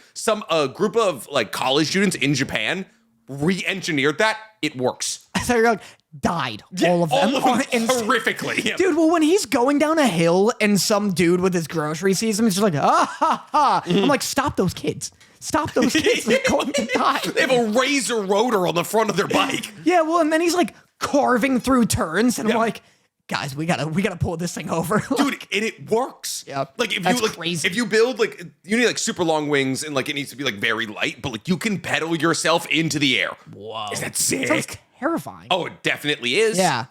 A group of like college students in Japan re-engineered that. It works. I thought you were like, died. All of them horrifically. Yeah. Dude, well, when he's going down a hill and some dude with his grocery sees him, he's just like, ha. I'm like, stop those kids. Stop those kids. They're going to die. They have a razor rotor on the front of their bike. Yeah, well, and then he's like carving through turns, and I'm like, guys, we gotta pull this thing over. Dude, and it works. Yep. Like if That's you like crazy. if you build like you need like super long wings and like it needs to be like very light, but like you can pedal yourself into the air. Whoa. Is that sick? Sounds terrifying. Oh, it definitely is. Yeah.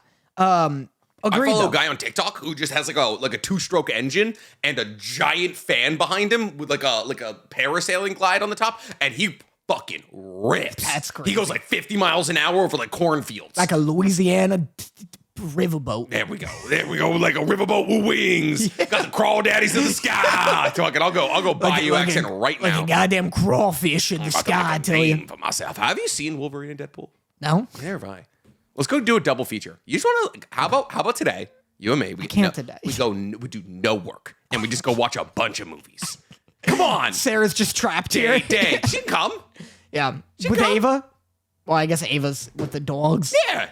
Agreed, I follow though. a guy on TikTok who just has like a 2-stroke engine and a giant fan behind him with like a parasailing glide on the top, and he fucking rips. That's crazy. He goes like 50 miles an hour over like cornfields. Like a Louisiana riverboat. There we go. Like a riverboat with wings. Got the crawdaddies in the sky. Fucking, I'll go buy you action right like now. a goddamn crawfish in the About to sky, I make a tell you. name for myself. Have you seen Wolverine and Deadpool? No? Never have I. Let's go do a double feature. You just want to? How about today? You and me. We can't today. We do no work and we just go watch a bunch of movies. Come on, Sarah's just trapped here. Dang. She can come. Yeah. She With come. Ava? Well, I guess Ava's with the dogs. Yeah.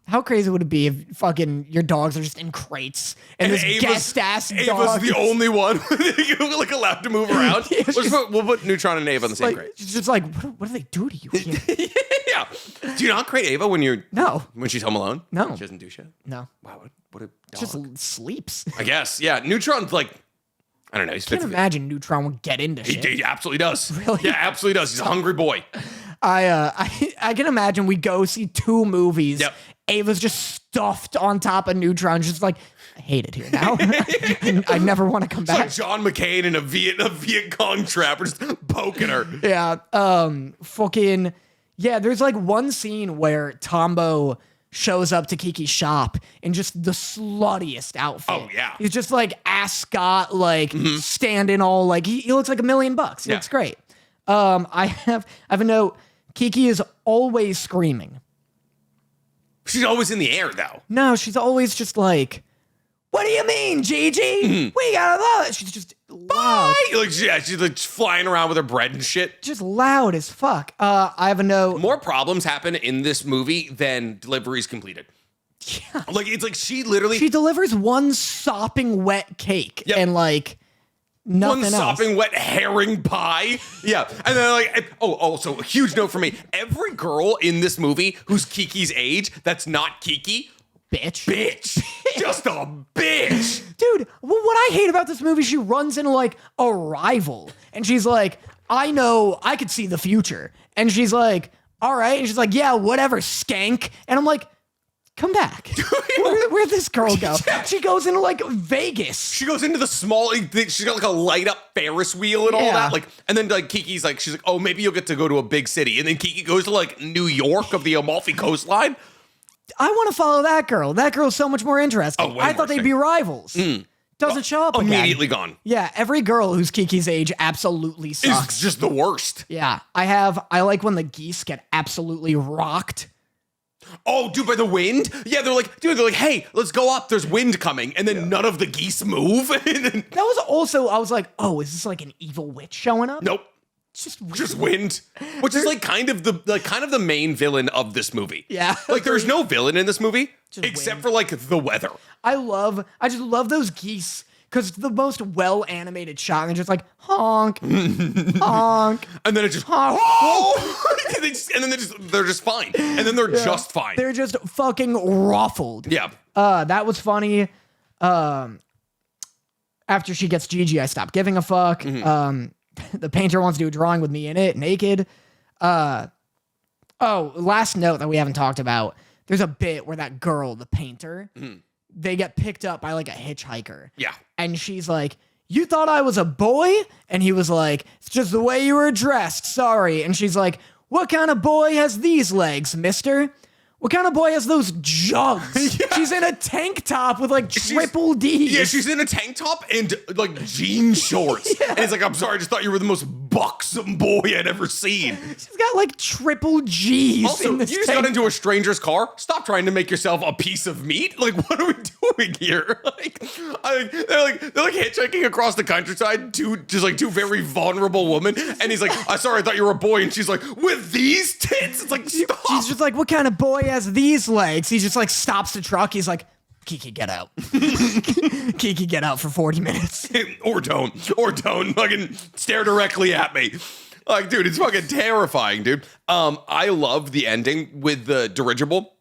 How crazy would it be if fucking your dogs are just in crates and this guest ass Ava's dog the only one like allowed to move around. Yeah, we'll put Neutron and Ava in the same like crate. she's just like what do they do to you here? Yeah. Do you not crate Ava when No. she's home alone? No. She doesn't do shit. No. Wow. What a dog. Just sleeps. I guess. Yeah. Neutron's like, I don't know. He's Can't imagine Neutron would get into shit. He absolutely does. Really? Yeah, absolutely does. He's a hungry boy. I can imagine we go see 2 movies. Yep. Ava's just stuffed on top of Neutron, just like, I hate it here now. I never want to come It's like back. John McCain in a Viet Cong trapper just poking her. Yeah. Fucking yeah, there's like one scene where Tombo shows up to Kiki's shop in just the sluttiest outfit. Oh, yeah. He's just like ascot, like standing all like he looks like $1 million. He Yeah. looks great. I have a note. Kiki is always screaming. She's always in the air, though. No, she's always just like, what do you mean, Gigi? We gotta love it. She's just loud. Like, yeah, she's like flying around with her bread and shit. Just loud as fuck. I have a note. More problems happen in this movie than deliveries completed. Yeah. Like, it's like she literally... She delivers one sopping wet cake Yep. and like nothing one else. sopping wet herring pie. Yeah. And then like, also a huge note for me. Every girl in this movie who's Kiki's age, that's not Kiki, bitch. Just a bitch. Dude, what I hate about this movie, she runs into like a rival and she's like, I know I could see the future. And she's like, all right. And she's like, yeah, whatever, skank. And I'm like, come back. Where'd this girl go? Yeah. She goes into like Vegas. She goes into the small, she's got like a light up Ferris wheel and all Yeah. that. Like, and then like Kiki's like, she's like, oh, maybe you'll get to go to a big city. And then Kiki goes to like New York of the Amalfi coastline. I want to follow that girl. That girl's so much more interesting. Oh, way I more thought they'd be rivals. Doesn't show up again. Immediately gone. Yeah, every girl who's Kiki's age absolutely sucks. It's just the worst. Yeah, I like when the geese get absolutely rocked. Oh, dude, by the wind? Yeah, they're like, hey, let's go up. There's wind coming. And then none of the geese move. And then, That was also, I was like, oh, is this like an evil witch showing up? nope. It's Just wind. Which is like kind of the main villain of this movie. Yeah. Like there's no villain in this movie Just except wind. for like the weather. I just love those geese because it's the most well animated shot. And they're just like, honk, honk. And then it just Honk. and then they're just fine. And then they're just fine. They're just fucking ruffled. Yeah. That was funny. After she gets Gigi, I stopped giving a fuck. The painter wants to do a drawing with me in it, naked. Last note that we haven't talked about. There's a bit where that girl, the painter, they get picked up by like a hitchhiker. Yeah. And she's like, you thought I was a boy? And he was like, it's just the way you were dressed. Sorry. And she's like, what kind of boy has these legs, mister? What kind of boy has those jugs? Yeah. She's in a tank top with like triple D's. Yeah, she's in a tank top and like jean shorts. And it's like, I'm sorry, I just thought you were the most buxom boy I'd ever seen. She's got like triple G's. Also, in you this just tank got into a stranger's car. Stop trying to make yourself a piece of meat. Like, what are we doing here? They're like hitchhiking across the countryside. Two very vulnerable women. And he's like, I'm sorry, I thought you were a boy. And she's like, with these tits? It's like, stop. She's just like, what kind of boy has these legs? He just like stops the truck. He's like, Kiki, get out. Kiki, get out for 40 minutes. or don't fucking stare directly at me. Like, dude, it's fucking terrifying, dude. I love the ending with the dirigible.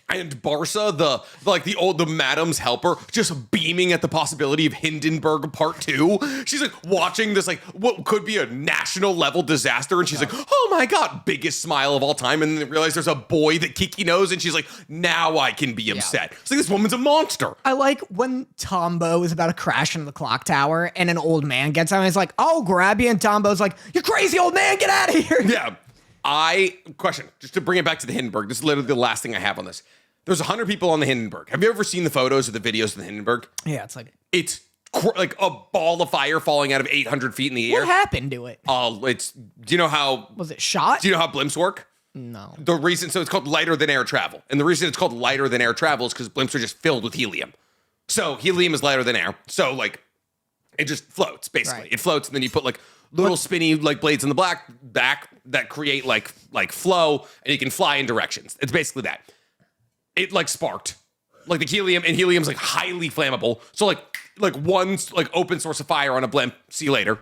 And Barca, the madam's helper, just beaming at the possibility of Hindenburg Part 2. She's like watching this, like what could be a national level disaster, and she's like, "Oh my god!" Biggest smile of all time, and then they realize there's a boy that Kiki knows, and she's like, "Now I can be upset." It's like this woman's a monster. I like when Tombo is about to crash into the clock tower, and an old man gets out and he's like, "I'll grab you," and Tombo's like, "You crazy old man, get out of here!" Yeah. Question, just to bring it back to the Hindenburg. This is literally the last thing I have on this. There's 100 people on the Hindenburg. Have you ever seen the photos or the videos of the Hindenburg? Yeah, It's like a ball of fire falling out of 800 feet in the air. what happened to it? Do you know how? Was it shot? Do you know how blimps work? No. The reason, so it's called lighter than air travel. And the reason it's called lighter than air travel is because blimps are just filled with helium. So helium is lighter than air. So like, it just floats, basically. Right. It floats, and then you put like little spinny like blades in the back that create like flow, and you can fly in directions. It's basically that. It like sparked. Like the helium, and helium's like highly flammable. So like one like open source of fire on a blimp, see you later.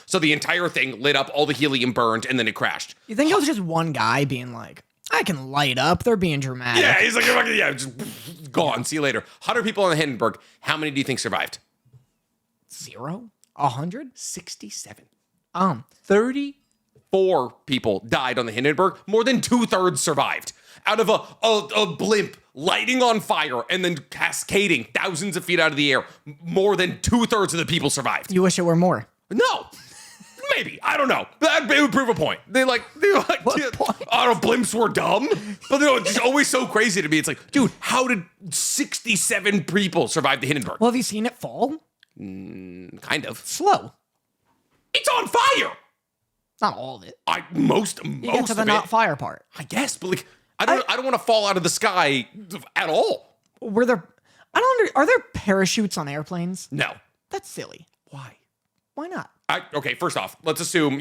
So the entire thing lit up, all the helium burned, and then it crashed. You think it was just one guy being like, "I can light up"? They're being dramatic. Yeah, he's like, yeah, just gone. See you later. 100 people on the Hindenburg. How many do you think survived? 0? 100? 67. 30? 4 people died on the Hindenburg. More than 2/3 survived. Out of a blimp lighting on fire and then cascading thousands of feet out of the air, more than 2/3 of the people survived. You wish it were more. No. Maybe. I don't know. That would prove a point. They like What point? I don't know, blimps were dumb. But it's just always so crazy to me. It's like, dude, how did 67 people survive the Hindenburg? Well, have you seen it fall? Kind of. Slow. It's on fire. Not all of it. Most You get to the of not it. fire part. I guess, but like I don't want to fall out of the sky at all. Were there? Are there parachutes on airplanes? No. That's silly. Why? Why not? Okay, first off, let's assume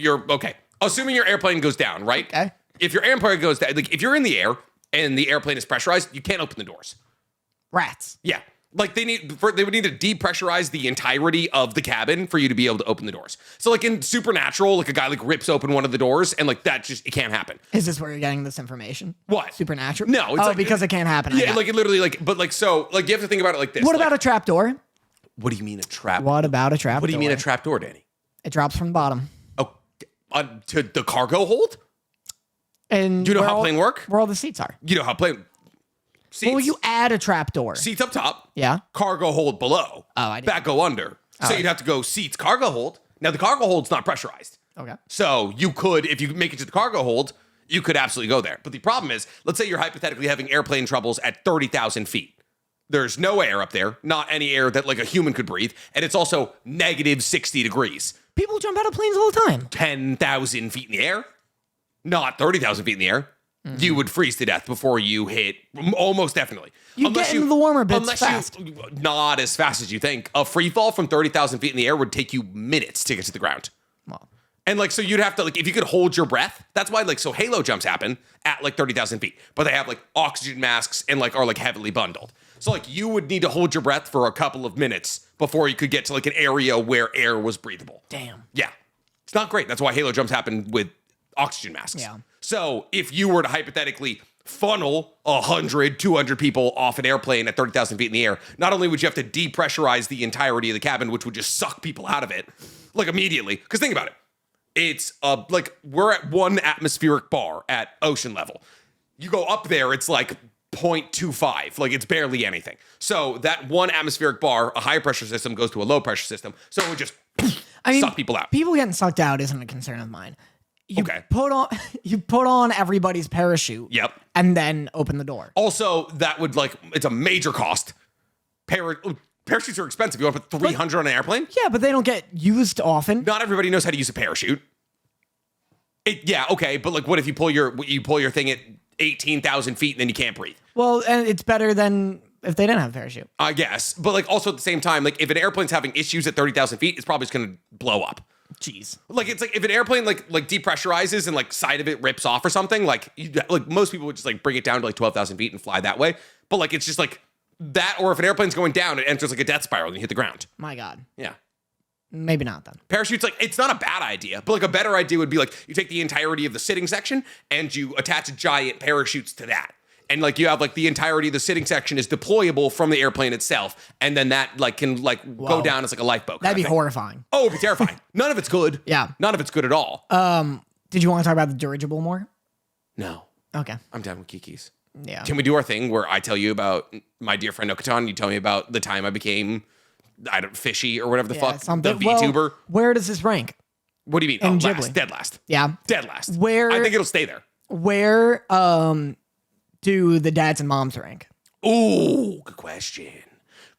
assuming your airplane goes down, right? Okay. If your airplane goes down, like if you're in the air and the airplane is pressurized, you can't open the doors. Rats. Yeah. Like they would need to depressurize the entirety of the cabin for you to be able to open the doors. So like in Supernatural, like a guy like rips open one of the doors and like that just, it can't happen. Is this where you're getting this information? What? Supernatural? No, it's like, because it can't happen. Yeah, like it literally like, but like, so like you have to think about it like this. What like, about a trap door? what do you mean a trap? What about a trap What do you mean a door? trap door, Danny? It drops from the bottom. Oh, to the cargo hold? And Do you know where how all- plane work? Where all the seats are. You know how plane seats. Well, you add a trap door. Seats up top. Yeah. Cargo hold below. Oh, I didn't. Back go under. So you'd have to go seats, cargo hold. Now the cargo hold's not pressurized. Okay. So you could, if you make it to the cargo hold, you could absolutely go there. But the problem is, let's say you're hypothetically having airplane troubles at 30,000 feet. There's no air up there, not any air that like a human could breathe. And it's also negative 60 degrees. People jump out of planes all the time. 10,000 feet in the air, not 30,000 feet in the air. You would freeze to death before you hit, almost definitely. You get into the warmer bits fast. Not as fast as you think. A free fall from 30,000 feet in the air would take you minutes to get to the ground. Well, And like, so you'd have to like, if you could hold your breath, that's why like, so halo jumps happen at like 30,000 feet, but they have like oxygen masks and like are like heavily bundled. So like you would need to hold your breath for a couple of minutes before you could get to like an area where air was breathable. damn. Yeah. It's not great. That's why halo jumps happen with oxygen masks. Yeah. So if you were to hypothetically funnel 100, 200 people off an airplane at 30,000 feet in the air, not only would you have to depressurize the entirety of the cabin, which would just suck people out of it, like immediately. Because think about it. It's like we're at 1 atmospheric bar at ocean level. You go up there, it's like 0.25, like it's barely anything. So that 1 atmospheric bar, a high pressure system goes to a low pressure system. So it would just suck people out. People getting sucked out isn't a concern of mine. You Okay. put on everybody's parachute. Yep. And then open the door. Also, that would like, it's a major cost. Parachutes are expensive. You want to put 300 on an airplane? Yeah, but they don't get used often. Not everybody knows how to use a parachute. Yeah, okay, but like, what if you pull your thing at 18,000 feet and then you can't breathe? Well, and it's better than if they didn't have a parachute. I guess, but like, also at the same time, like, if an airplane's having issues at 30,000 feet, it's probably just gonna blow up. Jeez. Like, it's like if an airplane like depressurizes and like side of it rips off or something, like most people would just like bring it down to like 12,000 feet and fly that way. But like, it's just like that, or if an airplane's going down, it enters like a death spiral and you hit the ground. My God. Yeah. Maybe not then. Parachutes, like, it's not a bad idea, but like a better idea would be like you take the entirety of the sitting section and you attach giant parachutes to that. And like you have like the entirety of the sitting section is deployable from the airplane itself. And then that like can like go down as like a lifeboat. That'd be horrifying. Oh, it'd be terrifying. None of it's good. Yeah. None of it's good at all. Did you want to talk about the dirigible more? No. Okay. I'm done with Kiki's. Yeah. Can we do our thing where I tell you about my dear friend Nokotan, you tell me about the time I became, fishy or whatever the fuck, the VTuber? Well, where does this rank? What do you mean? In Last, Ghibli. dead last. Yeah. Dead last. Where? I think it'll stay there. Where do the dads and moms rank? Ooh, good question.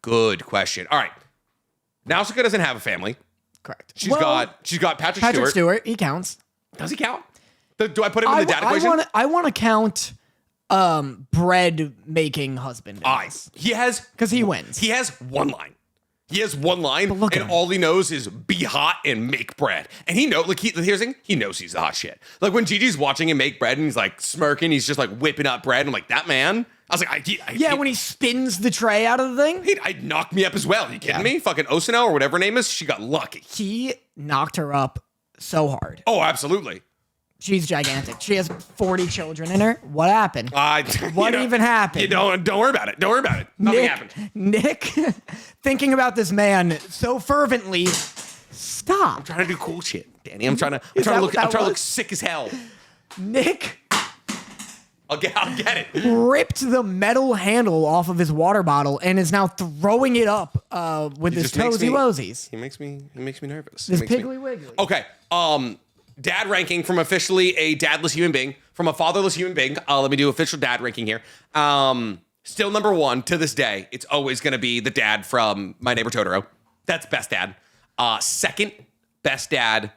Good question. All right. Nausicaa doesn't have a family. Correct. She's got Patrick Stewart. He counts. Does he count? Do I put him in the dad equation? I want to count bread making husband. He has because he wins. He has one line. He has one line, look at and him. all he knows is be hot and make bread. And he knows, like, here's the thing, he knows he's the hot shit. Like, when Gigi's watching him make bread and he's, like, smirking, he's just, like, whipping up bread. I'm like, that man? I was like, when he spins the tray out of the thing. He'd knock me up as well. Are you kidding me? Fucking Osano or whatever her name is, she got lucky. He knocked her up so hard. Oh, absolutely. She's gigantic. She has 40 children in her. What happened? What even happened? You don't worry about it. Don't worry about it. Nothing happened. Nick, thinking about this man so fervently. Stop. I'm trying to do cool shit, Danny. I'm trying to look sick as hell. Nick I'll get it. ripped the metal handle off of his water bottle and is now throwing it up with his toesy woesies. He makes me nervous. This piggly wiggly. Okay. Dad ranking from officially a dadless human being, from a fatherless human being. Let me do official dad ranking here. Still number one to this day. It's always going to be the dad from My Neighbor Totoro. That's best dad. Second best dad.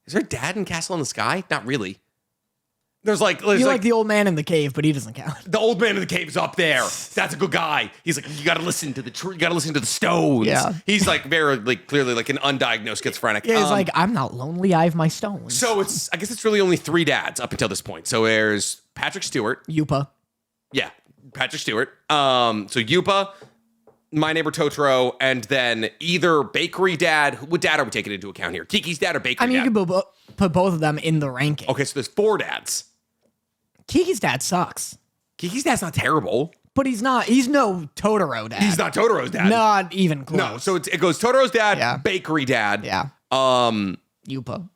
Is there a dad in Castle in the Sky? Not really. There's like the old man in the cave, but he doesn't count. The old man in the cave is up there. That's a good guy. He's like, you got to listen to the tree. You got to listen to the stones. Yeah. He's like very like clearly like an undiagnosed schizophrenic. Yeah, he's like, I'm not lonely. I have my stones. So I guess it's really only three dads up until this point. So there's Patrick Stewart. Yupa. Yeah, Patrick Stewart. So Yupa, My Neighbor Totoro, and then either Bakery Dad. What dad are we taking into account here? Kiki's dad or Bakery Dad? You could put both of them in the ranking. Okay, so there's four dads. Kiki's dad sucks. Kiki's dad's not terrible. But he's no Totoro dad. He's not Totoro's dad. Not even close. No, so it goes Totoro's dad, Bakery Dad. Yeah. Yupa,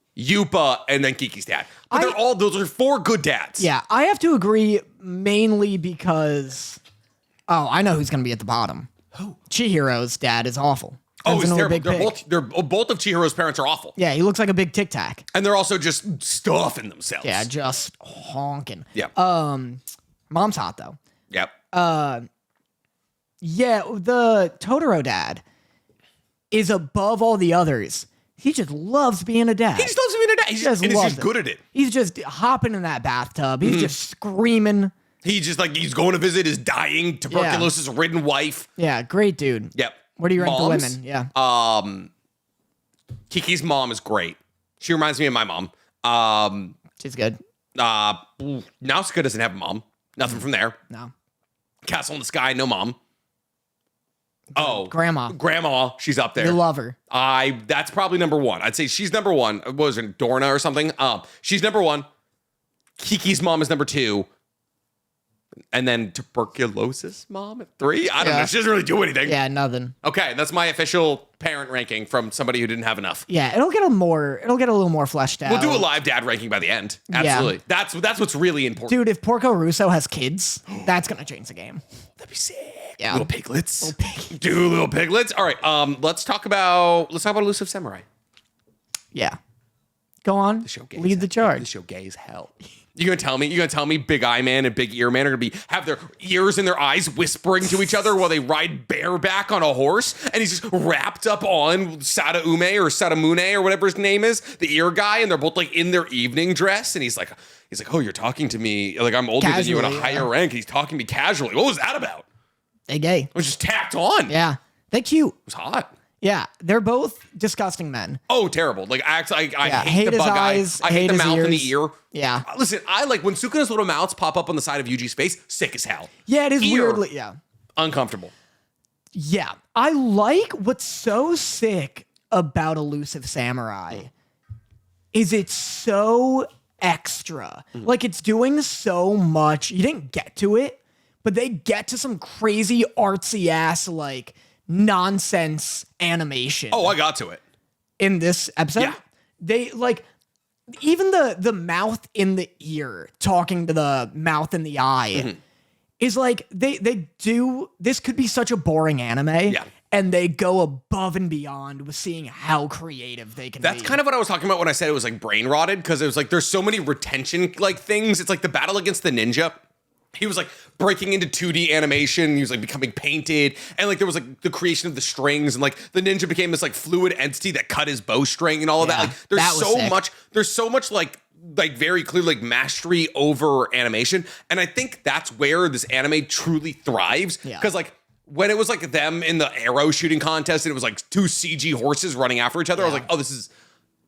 and then Kiki's dad. But those are four good dads. Yeah, I have to agree mainly because I know who's going to be at the bottom. Who? Chihiro's dad is awful. He's terrible. Both of Chihiro's parents are awful. Yeah, he looks like a big Tic Tac. And they're also just stuffing themselves. Yeah, just honking. Yeah. Mom's hot though. Yep. Yeah, the Totoro dad is above all the others. He just loves being a dad. He just loves being a dad. He's just good at it. He's just hopping in that bathtub. He's just screaming. He's just like, he's going to visit his dying tuberculosis-ridden wife. Yeah, great dude. Yep. Where do you rank the women? Yeah. Kiki's mom is great. She reminds me of my mom. She's good. Nausicaa doesn't have a mom. Nothing from there. No. Castle in the Sky, no mom. Grandma, she's up there. You love her. That's probably number one. I'd say she's number one. What was it, Dorna or something? She's number one. Kiki's mom is number two. And then tuberculosis mom at three? I don't know. She doesn't really do anything. Yeah, nothing. Okay, that's my official parent ranking from somebody who didn't have enough. Yeah, it'll get a little more fleshed out. We'll do a live dad ranking by the end. Absolutely. Yeah. That's what's really important. Dude, if Porco Russo has kids, that's gonna change the game. That'd be sick. Yeah. Little piglets. Little piglets. All right, let's talk about Elusive Samurai. Yeah. Go on. Lead the charge. The show gay as hell. You're gonna tell me Big Eye Man and Big Ear Man are gonna have their ears in their eyes whispering to each other while they ride bareback on a horse, and he's just wrapped up on Sadaume or Sadamune or whatever his name is, the ear guy, and they're both like in their evening dress, and he's like, oh, you're talking to me like I'm older than you in a higher rank, and he's talking to me casually. What was that about? They gay. It was just tacked on. Yeah, they cute. It was hot. Yeah, they're both disgusting men. Oh, terrible. Like, I hate the his bug eyes, eye. I hate the mouth ears. and the ear. Yeah. Listen, I like when Sukuna's little mouths pop up on the side of Yuji's face, sick as hell. Yeah, it is weirdly, uncomfortable. Yeah. I like what's so sick about Elusive Samurai is it's so extra. Like, it's doing so much. You didn't get to it, but they get to some crazy artsy ass, like, nonsense animation. Oh, I got to it. In this episode. Yeah. They, like, even the mouth in the ear talking to the mouth in the eye is like, they do, this could be such a boring anime. Yeah. And they go above and beyond with seeing how creative they can be. That's kind of what I was talking about when I said it was like brain rotted, because it was like there's so many retention like things. It's like the battle against the ninja. He was like breaking into 2D animation. He was like becoming painted, and like there was like the creation of the strings, and like the ninja became this like fluid entity that cut his bowstring and all of that. Like there's so much. There's so much like very clear like mastery over animation, and I think that's where this anime truly thrives. Because like, when it was like them in the arrow shooting contest and it was like 2 CG horses running after each other, I was like, oh, this is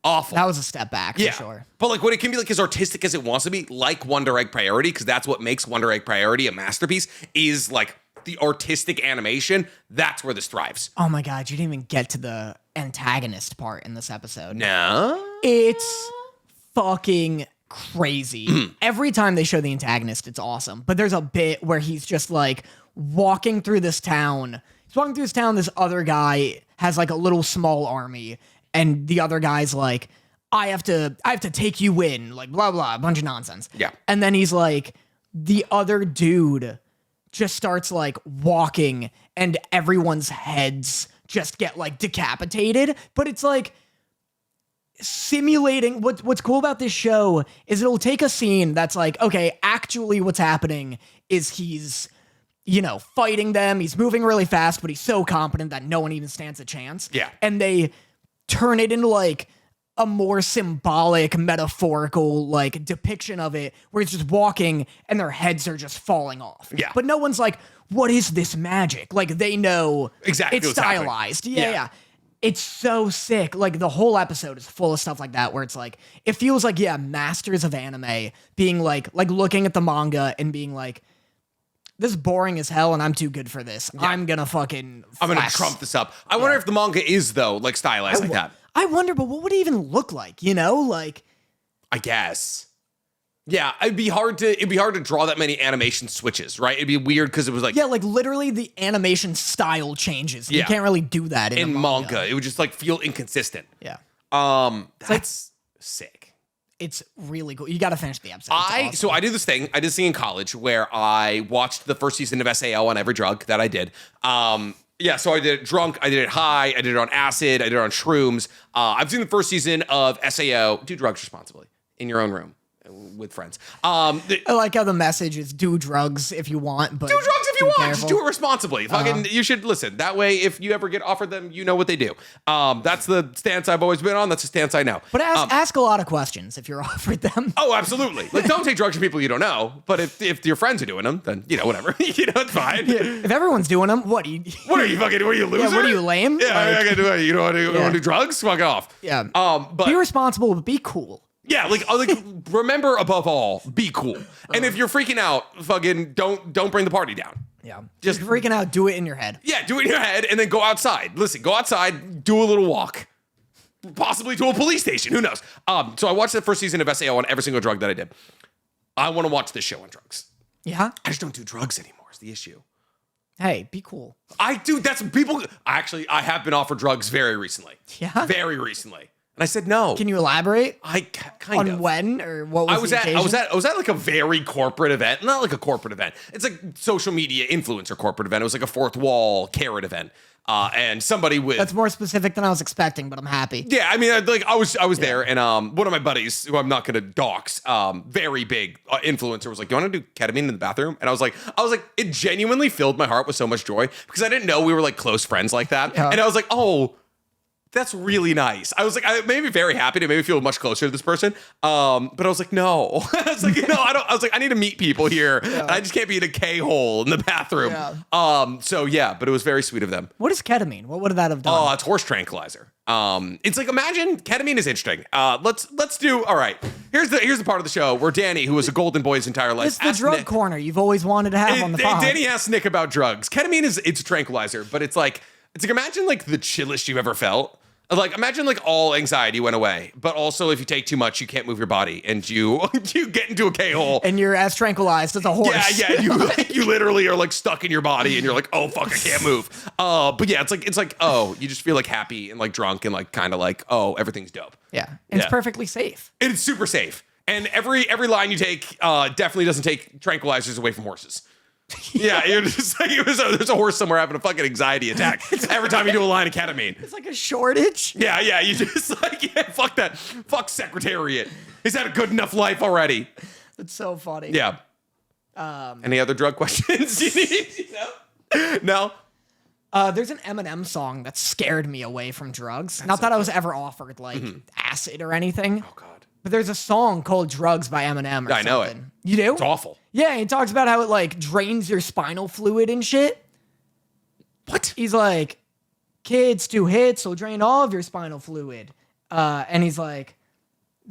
awful. That was a step back for sure. But like when it can be like as artistic as it wants to be, like Wonder Egg Priority, because that's what makes Wonder Egg Priority a masterpiece, is like the artistic animation. That's where this thrives. Oh my God, you didn't even get to the antagonist part in this episode. No. It's fucking crazy. Every time they show the antagonist, it's awesome. But there's a bit where he's just like walking through this town. He's walking through this town. This other guy has like a little small army, and the other guy's like, I have to take you in, like blah blah, a bunch of nonsense. Yeah. And then he's like, the other dude just starts like walking, and everyone's heads just get like decapitated. But it's like simulating. What's cool about this show is it'll take a scene that's like, okay, actually what's happening is he's, you know, fighting them. He's moving really fast, but he's so competent that no one even stands a chance. Yeah. And they turn it into like a more symbolic, metaphorical like depiction of it, where it's just walking and their heads are just falling off. Yeah. But no one's like, what is this magic? Like, they know exactly it's what's stylized. Happening. Yeah. It's so sick. Like, the whole episode is full of stuff like that, where it's like, it feels like, masters of anime being like looking at the manga and being like, this is boring as hell and I'm too good for this. Yeah. I'm gonna trump this up. I wonder if the manga is though, like stylized like that. I wonder, but what would it even look like? You know, like, I guess. Yeah, it'd be hard to draw that many animation switches, right? It'd be weird because it was like, like literally the animation style changes. You can't really do that in manga. It would just like feel inconsistent. Yeah. That's sick. It's really cool. You got to finish the episode. Awesome. So I did this thing. I did this thing in college where I watched the first season of SAO on every drug that I did. So I did it drunk, I did it high, I did it on acid, I did it on shrooms. I've seen the first season of SAO. Do drugs responsibly in your own room with friends. I like how the message is do drugs if you want, but do drugs if you want. Careful. Just do it responsibly. Fucking, you should listen. That way, if you ever get offered them, you know what they do. That's the stance I've always been on. That's the stance I know. But ask a lot of questions if you're offered them. Oh, absolutely. Like, don't take drugs from people you don't know. But if your friends are doing them, then whatever. It's fine. Yeah. If everyone's doing them, what are you? What are you fucking? What are you loser? Yeah, what are you lame? Yeah, like, I gotta do it. You don't want to do drugs? Fuck off. Yeah. But be responsible, but be cool. Yeah, like remember above all, be cool. And if you're freaking out, fucking don't bring the party down. Yeah. Just freaking out, do it in your head. Yeah, do it in your head and then go outside. Listen, go outside, do a little walk. Possibly to a police station, who knows? So I watched the first season of SAO on every single drug that I did. I want to watch this show on drugs. Yeah? I just don't do drugs anymore is the issue. Hey, be cool. I do, that's people, I have been offered drugs very recently. Yeah? Very recently. And I said no. Can you elaborate? I kind of. On when or what was the occasion? I was at like a very corporate event. Not like a corporate event. It's like social media influencer corporate event. It was like a fourth wall carrot event. And somebody with That's more specific than I was expecting, but I'm happy. Yeah, I mean, I was there, and one of my buddies, who I'm not gonna dox, very big influencer, was like, "Do you want to do ketamine in the bathroom?" And I was like, it genuinely filled my heart with so much joy because I didn't know we were like close friends like that, and I was like, oh. That's really nice. I was like, it made me very happy. It made me feel much closer to this person. But I was like, no. I was like, no, I don't. I was like, I need to meet people here. Yeah. And I just can't be in a K-hole in the bathroom. Yeah. But it was very sweet of them. What is ketamine? What would that have done? Oh, it's horse tranquilizer. It's like, imagine ketamine is interesting. Let's do. All right. Here's the part of the show where Danny, who was a golden boy his entire life, it's the drug corner you've always wanted to have on the pod. Danny asked Nick about drugs. Ketamine it's a tranquilizer, but it's like imagine like the chillest you've ever felt. Like, imagine like all anxiety went away, but also if you take too much, you can't move your body and you get into a K-hole. And you're as tranquilized as a horse. Yeah, you literally are like stuck in your body and you're like, oh fuck, I can't move. But yeah, it's like, oh, you just feel like happy and like drunk and like kind of like, oh, everything's dope. Yeah. And it's perfectly safe. It's super safe. And every line you take definitely doesn't take tranquilizers away from horses. Yeah, you're just like there's a horse somewhere having a fucking anxiety attack every time you do a line of ketamine. It's like a shortage. Yeah, you just like, yeah, fuck that. Fuck Secretariat. He's had a good enough life already. That's so funny. Yeah. Any other drug questions you need? No? There's an Eminem song that scared me away from drugs. Not that I was ever offered like acid or anything. Oh god. But there's a song called Drugs by Eminem or I know it. something. You do? It's awful. Yeah, he talks about how it like drains your spinal fluid and shit. What? He's like, kids, 2 hits will drain all of your spinal fluid. And he's like,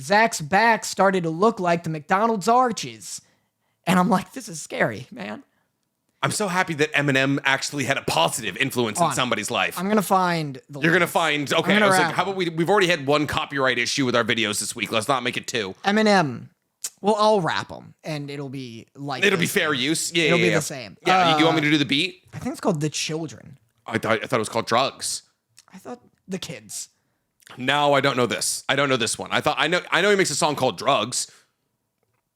Zach's back started to look like the McDonald's arches. And I'm like, this is scary, man. I'm so happy that Eminem actually had a positive influence in somebody's life. I'm going to find the You're going to find, okay, I was like, wrap how about we've already had 1 copyright issue with our videos this week. Let's not make it 2. Eminem. Well, I'll wrap them, and it'll be like It'll be fair use. Yeah, It'll be yeah. the same. Yeah, you want me to do the beat? I think it's called The Children. I thought it was called Drugs. I thought The Kids. No, I don't know this. I don't know this one. I know he makes a song called Drugs.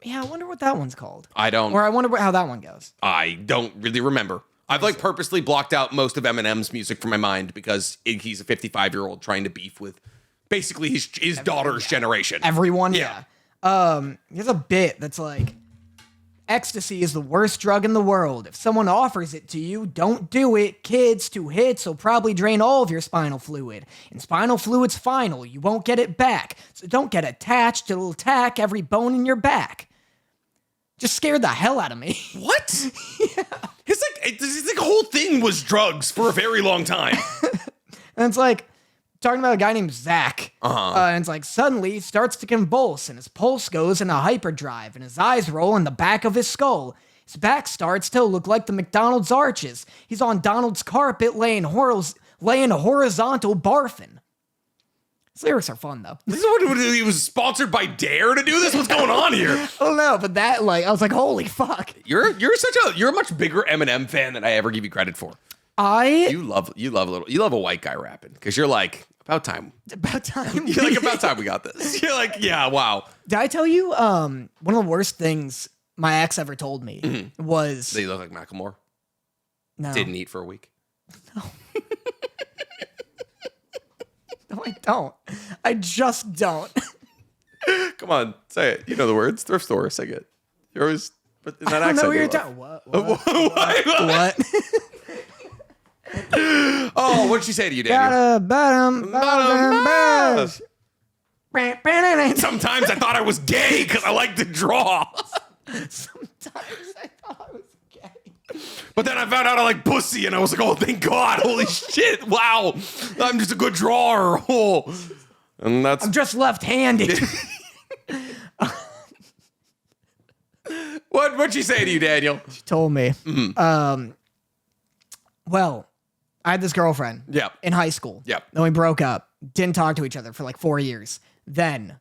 Yeah, I wonder what that one's called. I don't. Or I wonder how that one goes. I don't really remember. I've like purposely blocked out most of Eminem's music from my mind because he's a 55-year-old trying to beef with basically his daughter's generation. Everyone, Yeah. There's a bit that's like, ecstasy is the worst drug in the world. If someone offers it to you, don't do it. Kids, 2 hits will probably drain all of your spinal fluid. And spinal fluid's final. You won't get it back. So don't get attached. It'll attack every bone in your back. Just scared the hell out of me. What? Yeah. His whole thing was drugs for a very long time. And it's like, talking about a guy named Zach. And it's like, suddenly he starts to convulse, and his pulse goes into hyperdrive, and his eyes roll in the back of his skull. His back starts to look like the McDonald's arches. He's on Donald's carpet laying horizontal barfing. His lyrics are fun, though. This is what he was sponsored by Dare to do this? What's going on here? I don't know, but that, like, I was like, holy fuck. You're a much bigger Eminem fan than I ever give you credit for. You love a white guy rapping because you're like, about time. About time. You're like, about time we got this. You're like, yeah, wow. Did I tell you one of the worst things my ex ever told me was They look like Macklemore. no. Didn't eat for a week. No, I don't. I just don't. Come on, say it. You know the words. Thrift store. Sing it. You're always in that I don't accent. know what you're talking. What? Oh, what'd she say to you, Daniel? Bottom. Sometimes I thought I was gay because I like to draw. Sometimes I thought I was gay. But then I found out I like Bussy, and I was like, oh, thank God. Holy shit. Wow. I'm just a good drawer. Oh. And that's... I'm just left-handed. What'd she say to you, Daniel? She told me. Well, I had this girlfriend in high school. Yep. Then we broke up. Didn't talk to each other for like 4 years. Then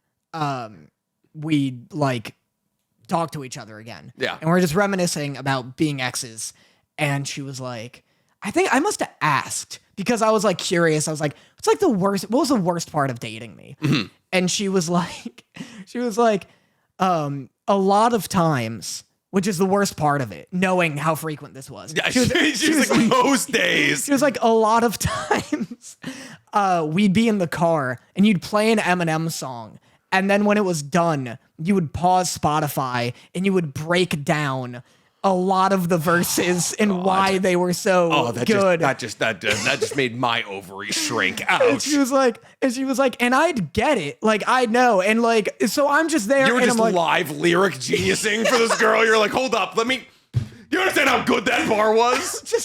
we like talked to each other again. Yeah. And we're just reminiscing about being exes. And she was like, I think I must have asked because I was like curious. I was like, what's like what was the worst part of dating me? Mm-hmm. And she was like, a lot of times, which is the worst part of it, knowing how frequent this was. Yeah, she was like, most days. She was like, a lot of times we'd be in the car and you'd play an Eminem song. And then when it was done, you would pause Spotify and you would break down a lot of the verses and why they were so good. That just made my ovaries shrink. Ouch. And she was like, and I'd get it. Like, I know. And like, so I'm just there. You were and just I'm like, live lyric geniusing for this girl. You're like, hold up, do you understand how good that bar was?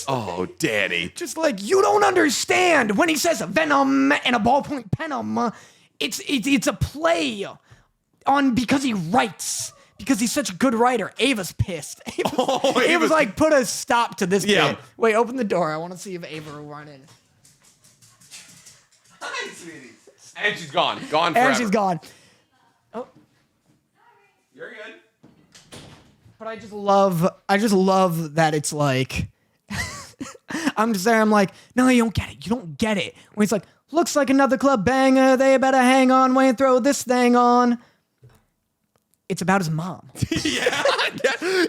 Danny. Just like, you don't understand when he says venom and a ballpoint penum. It's a play on because he writes. Because he's such a good writer. Ava's pissed. Ava's like, put a stop to this bit. Wait, open the door. I want to see if Ava will run in. Hi, sweetie. And she's gone. Gone forever. And she's gone. Oh. You're good. But I just love that it's like, I'm just there, I'm like, no, you don't get it. You don't get it. When he's like, looks like another club banger. They better hang on when you throw this thing on. It's about his mom. yeah.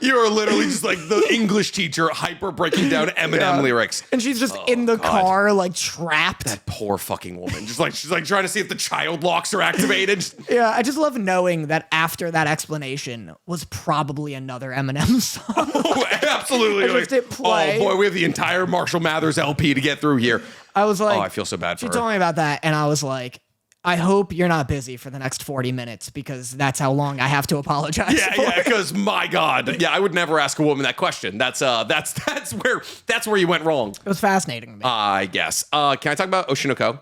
You are literally just like the English teacher hyper breaking down Eminem lyrics. And she's just in the car, like trapped. That poor fucking woman. Just like she's like trying to see if the child locks are activated. Yeah, I just love knowing that after that explanation was probably another Eminem song. Oh, absolutely. I just hit play. Oh boy, we have the entire Marshall Mathers LP to get through here. I was like, oh, I feel so bad for her. her. She told me about that, and I was like, I hope you're not busy for the next 40 minutes because that's how long I have to apologize. Yeah, because my God, yeah, I would never ask a woman that question. That's where you went wrong. It was fascinating to me. I guess. Can I talk about Oshinoko?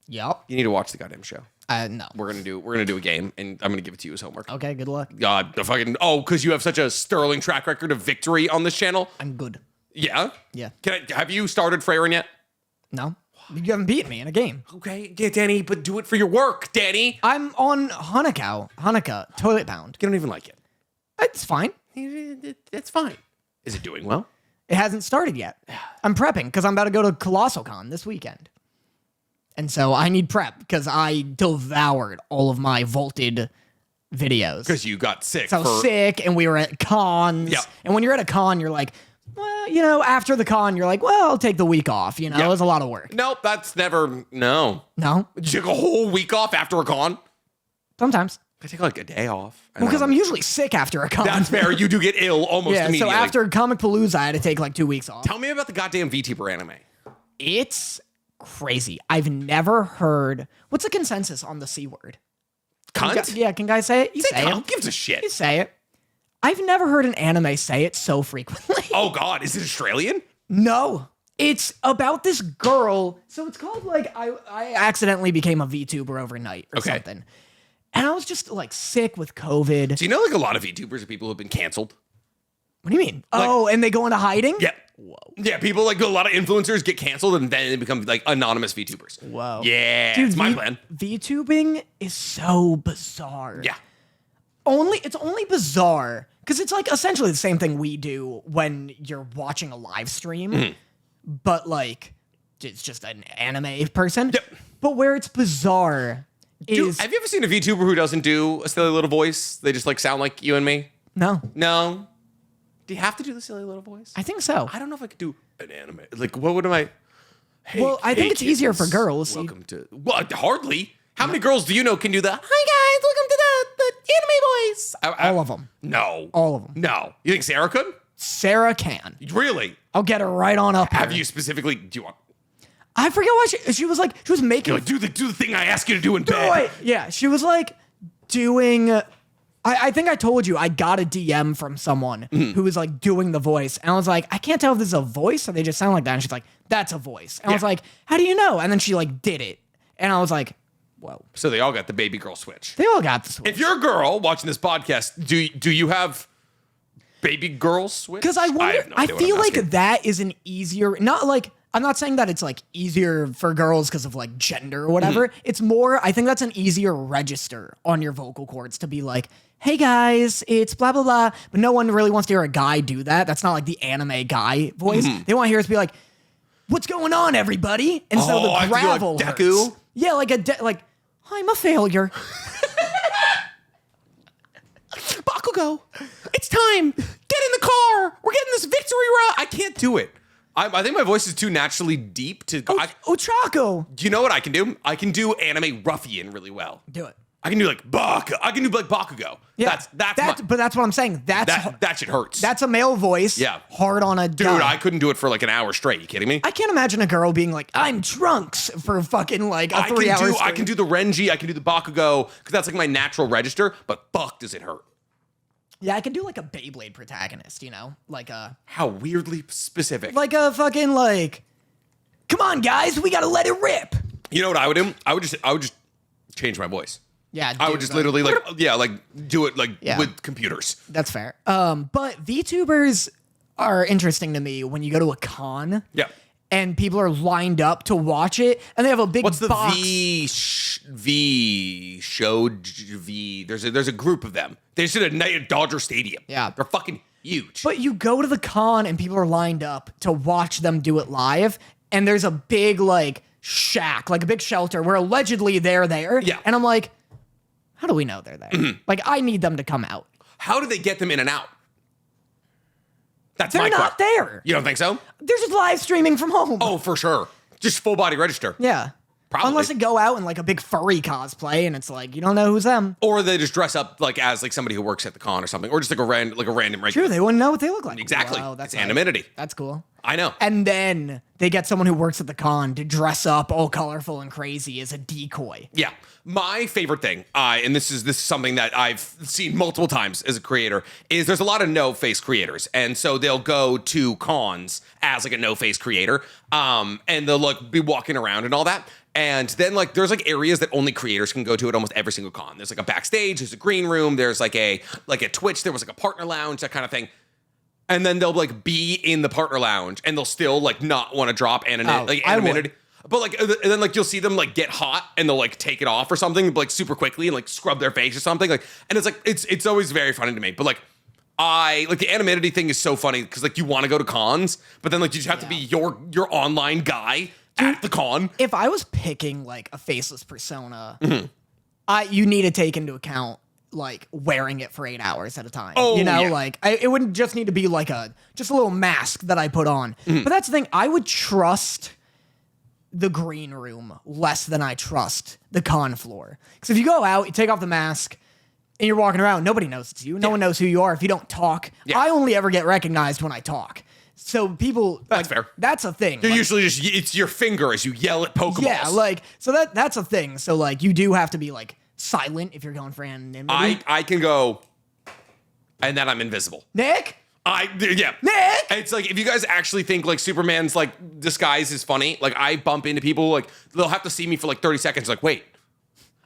Yep. You need to watch the goddamn show. No. We're gonna do a game, and I'm gonna give it to you as homework. Okay, good luck. God, because you have such a sterling track record of victory on this channel. I'm good. Yeah. Yeah. Have you started Frieren yet? No. You haven't beaten me in a game. Okay, yeah, Danny, but do it for your work, Danny. I'm on Hanukkah, Toilet Bound. You don't even like it. It's fine. It's fine. Is it doing well? It hasn't started yet. I'm prepping because I'm about to go to Colossal Con this weekend. And so I need prep because I devoured all of my vaulted videos. Because you got sick. So I was sick and we were at cons. Yep. And when you're at a con, you're like, well, after the con, you're like, well, I'll take the week off. It was a lot of work. Nope, that's never, no. No? Did you take a whole week off after a con? Sometimes. I take like a day off. Well, because I'm usually sick after a con. That's fair. You do get ill almost immediately. So after Comic Palooza, I had to take like 2 weeks off. Tell me about the goddamn VTuber anime. It's crazy. I've never heard. What's the consensus on the C word? Cunt? Can guys say it? You say cunt. it. Who gives a shit? You say it. I've never heard an anime say it so frequently. Oh, God. Is it Australian? No. It's about this girl. So it's called like, I accidentally became a VTuber overnight or something. And I was just like sick with COVID. Do you know like a lot of VTubers are people who have been canceled? What do you mean? And they go into hiding? Yeah. Whoa. Yeah, people like a lot of influencers get canceled and then they become like anonymous VTubers. Whoa. Yeah, Dude, it's my plan. VTubing is so bizarre. Yeah. It's only bizarre because it's like essentially the same thing we do when you're watching a live stream, but like it's just an anime person. Yep. But where it's bizarre is... Have you ever seen a VTuber who doesn't do a silly little voice? They just like sound like you and me? No. No. Do you have to do the silly little voice? I think so. I don't know if I could do an anime. Like, what would I... Hey, well, I think it's easier for girls. Welcome to... Well, hardly. How many girls do you know can do the, hi guys, welcome to the anime voice? All of them. No. All of them. No. You think Sarah could? Sarah can. Really? I'll get her right on up Have here. you specifically... Do you want... I forget why she was making... You're like, do the thing I ask you to do in bed. Yeah, she was like doing... I think I told you I got a DM from someone who was like doing the voice. And I was like, I can't tell if this is a voice or they just sound like that. And she's like, that's a voice. And I was like, how do you know? And then she like did it. And I was like, whoa. So they all got the baby girl switch. They all got the switch. If you're a girl watching this podcast, do you have baby girl switch? Because I wonder, have no idea what feel I'm like asking. that is an easier, not like, I'm not saying that it's like easier for girls because of like gender or whatever. It's more, I think that's an easier register on your vocal cords to be like, hey guys, it's blah, blah, blah. But no one really wants to hear a guy do that. That's not like the anime guy voice. They want to hear us be like, what's going on, everybody? And so I the have to do, like, gravel Deku? hurts. Yeah, like I'm a failure. Bakugo, it's time. Get in the car. We're getting this victory run. I can't do it. I think my voice is too naturally deep to... Otaku. Do you know what I can do? I can do anime ruffian really well. Do it. I can do like Bakugo. Yeah, but that's what I'm saying. That shit hurts. That's a male voice. Yeah. Hard on a Dude, guy. I couldn't do it for like an hour straight. You kidding me? I can't imagine a girl being like, I'm Trunks for fucking like a 3 hour I can do the Renji, I can do the Bakugo, because that's like my natural register, but fuck does it hurt. Yeah, I can do like a Beyblade protagonist, like a... How weirdly specific. Like a fucking like, come on guys, we gotta let it rip. You know what I would do? I would just change my voice. Yeah, I would just literally do it like with computers. That's fair. But VTubers are interesting to me when you go to a con. Yeah. and people are lined up to watch it, and they have a big What's the box. V show? There's a group of them. They sit at night at Dodger Stadium. Yeah. They're fucking huge. But you go to the con and people are lined up to watch them do it live, and there's a big like shack, like a big shelter where allegedly they're there. Yeah. And I'm like, how do we know they're there? Like, I need them to come out. How do they get them in and out? That's They're my not question. there. You don't think so? They're just live streaming from home. Oh, for sure. Just full body register. Yeah. Probably. Unless they go out in like a big furry cosplay and it's like, you don't know who's them. Or they just dress up like as like somebody who works at the con or something, or just like a random regular. True, they wouldn't know what they look like. Exactly. Wow, It's nice. anonymity. That's cool. I know. And then they get someone who works at the con to dress up all colorful and crazy as a decoy. Yeah. My favorite thing, and this is something that I've seen multiple times as a creator, is there's a lot of no-face creators. And so they'll go to cons as like a no-face creator, and they'll like be walking around and all that. And then like there's like areas that only creators can go to at almost every single con. There's like a backstage, there's a green room, there's like a Twitch, there was like a partner lounge, that kind of thing. And then they'll like be in the partner lounge and they'll still like not want to drop anonymity. But like, and then like you'll see them like get hot and they'll like take it off or something like super quickly and like scrub their face or something like. And it's like it's always very funny to me. But like I like the anonymity thing is so funny because like you want to go to cons, but then like you just have to be your online guy at the con. If I was picking like a faceless persona, you need to take into account like wearing it for 8 hours at a time. Oh, you know, yeah. like it wouldn't just need to be like just a little mask that I put on. But that's the thing. I would trust the green room less than I trust the con floor. Because if you go out, you take off the mask, and you're walking around, nobody knows it's you. No one knows who you are if you don't talk. Yeah. I only ever get recognized when I talk. So people... That's fair. That's a thing. You're Like, usually just it's your finger as you yell at Pokeballs. yeah, like, so that's a thing. So, like, you do have to be, like, silent if you're going for anonymity. I can go, and then I'm invisible. Nick? Yeah. Nick? It's like, if you guys actually think like Superman's like disguise is funny, like I bump into people, like they'll have to see me for like 30 seconds, like, wait.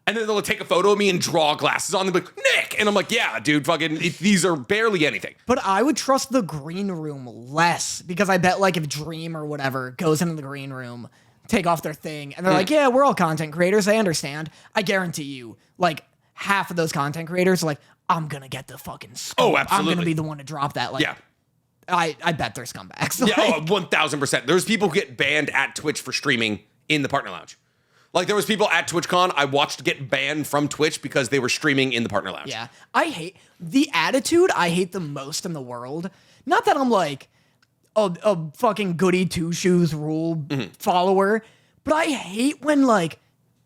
And then they'll take a photo of me and draw glasses on. They'll be like, Nick! And I'm like, yeah, dude, fucking, these are barely anything. But I would trust the green room less because I bet, like, if Dream or whatever goes into the green room, take off their thing, and they're like, yeah, we're all content creators, I understand. I guarantee you, like, half of those content creators are like, I'm gonna get the fucking scoop. Oh, I'm absolutely. gonna be the one to drop that. Like, Yeah. I bet they're scumbags. Yeah, Like, 1000%. There's people who get banned at Twitch for streaming in the partner lounge. Like there was people at TwitchCon I watched get banned from Twitch because they were streaming in the partner lounge. yeah. I hate the attitude I hate the most in the world. Not that I'm like a fucking goody two shoes rule follower, but I hate when like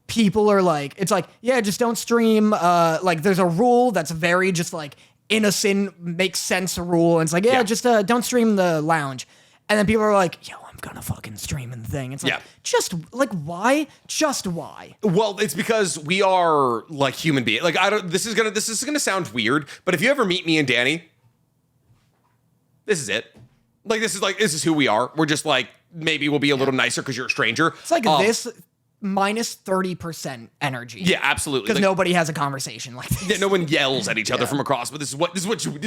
people are like, it's like, yeah, just don't stream. Like there's a rule that's very just like innocent, makes sense rule. And it's like, yeah, just don't stream the lounge. And then people are like, yo, I'm gonna fucking stream in the thing. It's like, just like, why? Just why? Well, it's because we are like human beings. Like this is gonna sound weird, but if you ever meet me and Danny, this is it. Like this is who we are. We're just like, maybe we'll be a little nicer because you're a stranger. It's like this minus 30% energy. Yeah, absolutely. Because Like, nobody has a conversation like this. yeah, no one yells at each other from across, but this is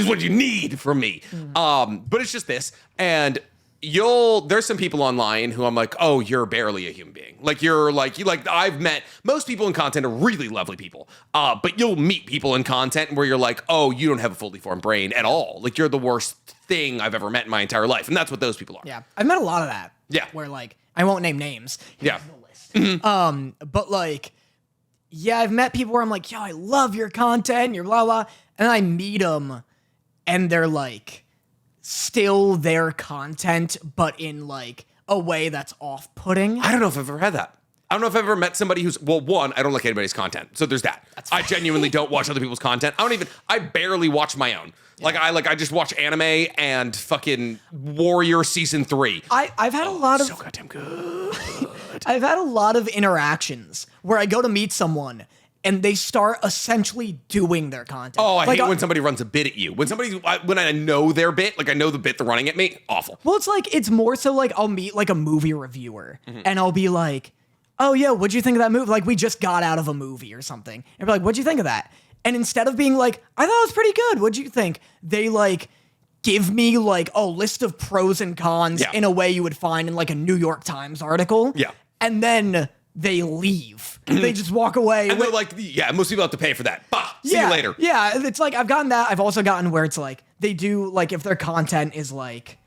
what you need from me. But it's just this, and there's some people online who I'm like, oh, you're barely a human being. Like I've met most people in content are really lovely people. But you'll meet people in content where you're like, oh, you don't have a fully formed brain at all. Like you're the worst thing I've ever met in my entire life, and that's what those people are. Yeah, I've met a lot of that. Yeah. Where like I won't name names. Yeah. Here's the list. But like, yeah, I've met people where I'm like, yo, I love your content, you're blah blah, and then I meet them, and they're like, still their content, but in like a way that's off-putting. I don't know if I've ever had that. I don't know if I've ever met somebody who's, well, one, I don't like anybody's content. So there's that. I genuinely don't watch other people's content. I barely watch my own. Yeah. I just watch anime and fucking Warrior Season 3. I've had a lot of... So goddamn good. I've had a lot of interactions where I go to meet someone and they start essentially doing their content. Oh, I hate when somebody runs a bit at you. When I know their bit, like I know the bit they're running at me, awful. Well, it's more so like I'll meet like a movie reviewer and I'll be like, oh, yeah, what'd you think of that movie? Like we just got out of a movie or something. And be like, what'd you think of that? And instead of being like, I thought it was pretty good, what'd you think? They like give me like a list of pros and cons in a way you would find in like a New York Times article. Yeah. And then they leave. They just walk away. And they're like, yeah, most people have to pay for that. Bah, see you later. Yeah, it's like I've gotten that. I've also gotten where it's like they do like if their content is like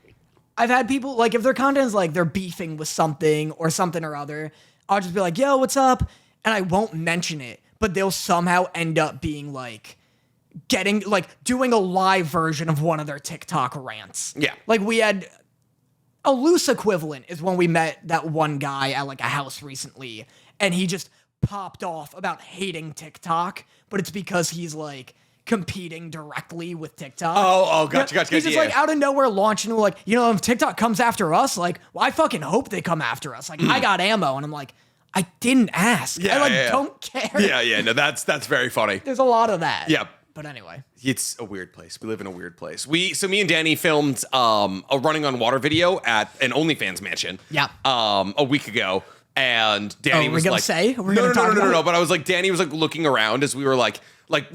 I've had people like if their content is like they're beefing with something or other, I'll just be like, yo, what's up? And I won't mention it, but they'll somehow end up being like getting like doing a live version of one of their TikTok rants. Yeah. Like we had a loose equivalent is when we met that one guy at like a house recently, and he just popped off about hating TikTok, but it's because he's like competing directly with TikTok. Oh, gotcha. He's just like out of nowhere launching like, if TikTok comes after us, like, well, I fucking hope they come after us. Like, I got ammo, and I'm like, I didn't ask. I don't care. Yeah. No, that's very funny. There's a lot of that. Yeah. But anyway, it's a weird place. We live in a weird place. So me and Danny filmed a running on water video at an OnlyFans mansion. Yeah. A week ago, and Danny was like, no. But I was like, Danny was like looking around as we were like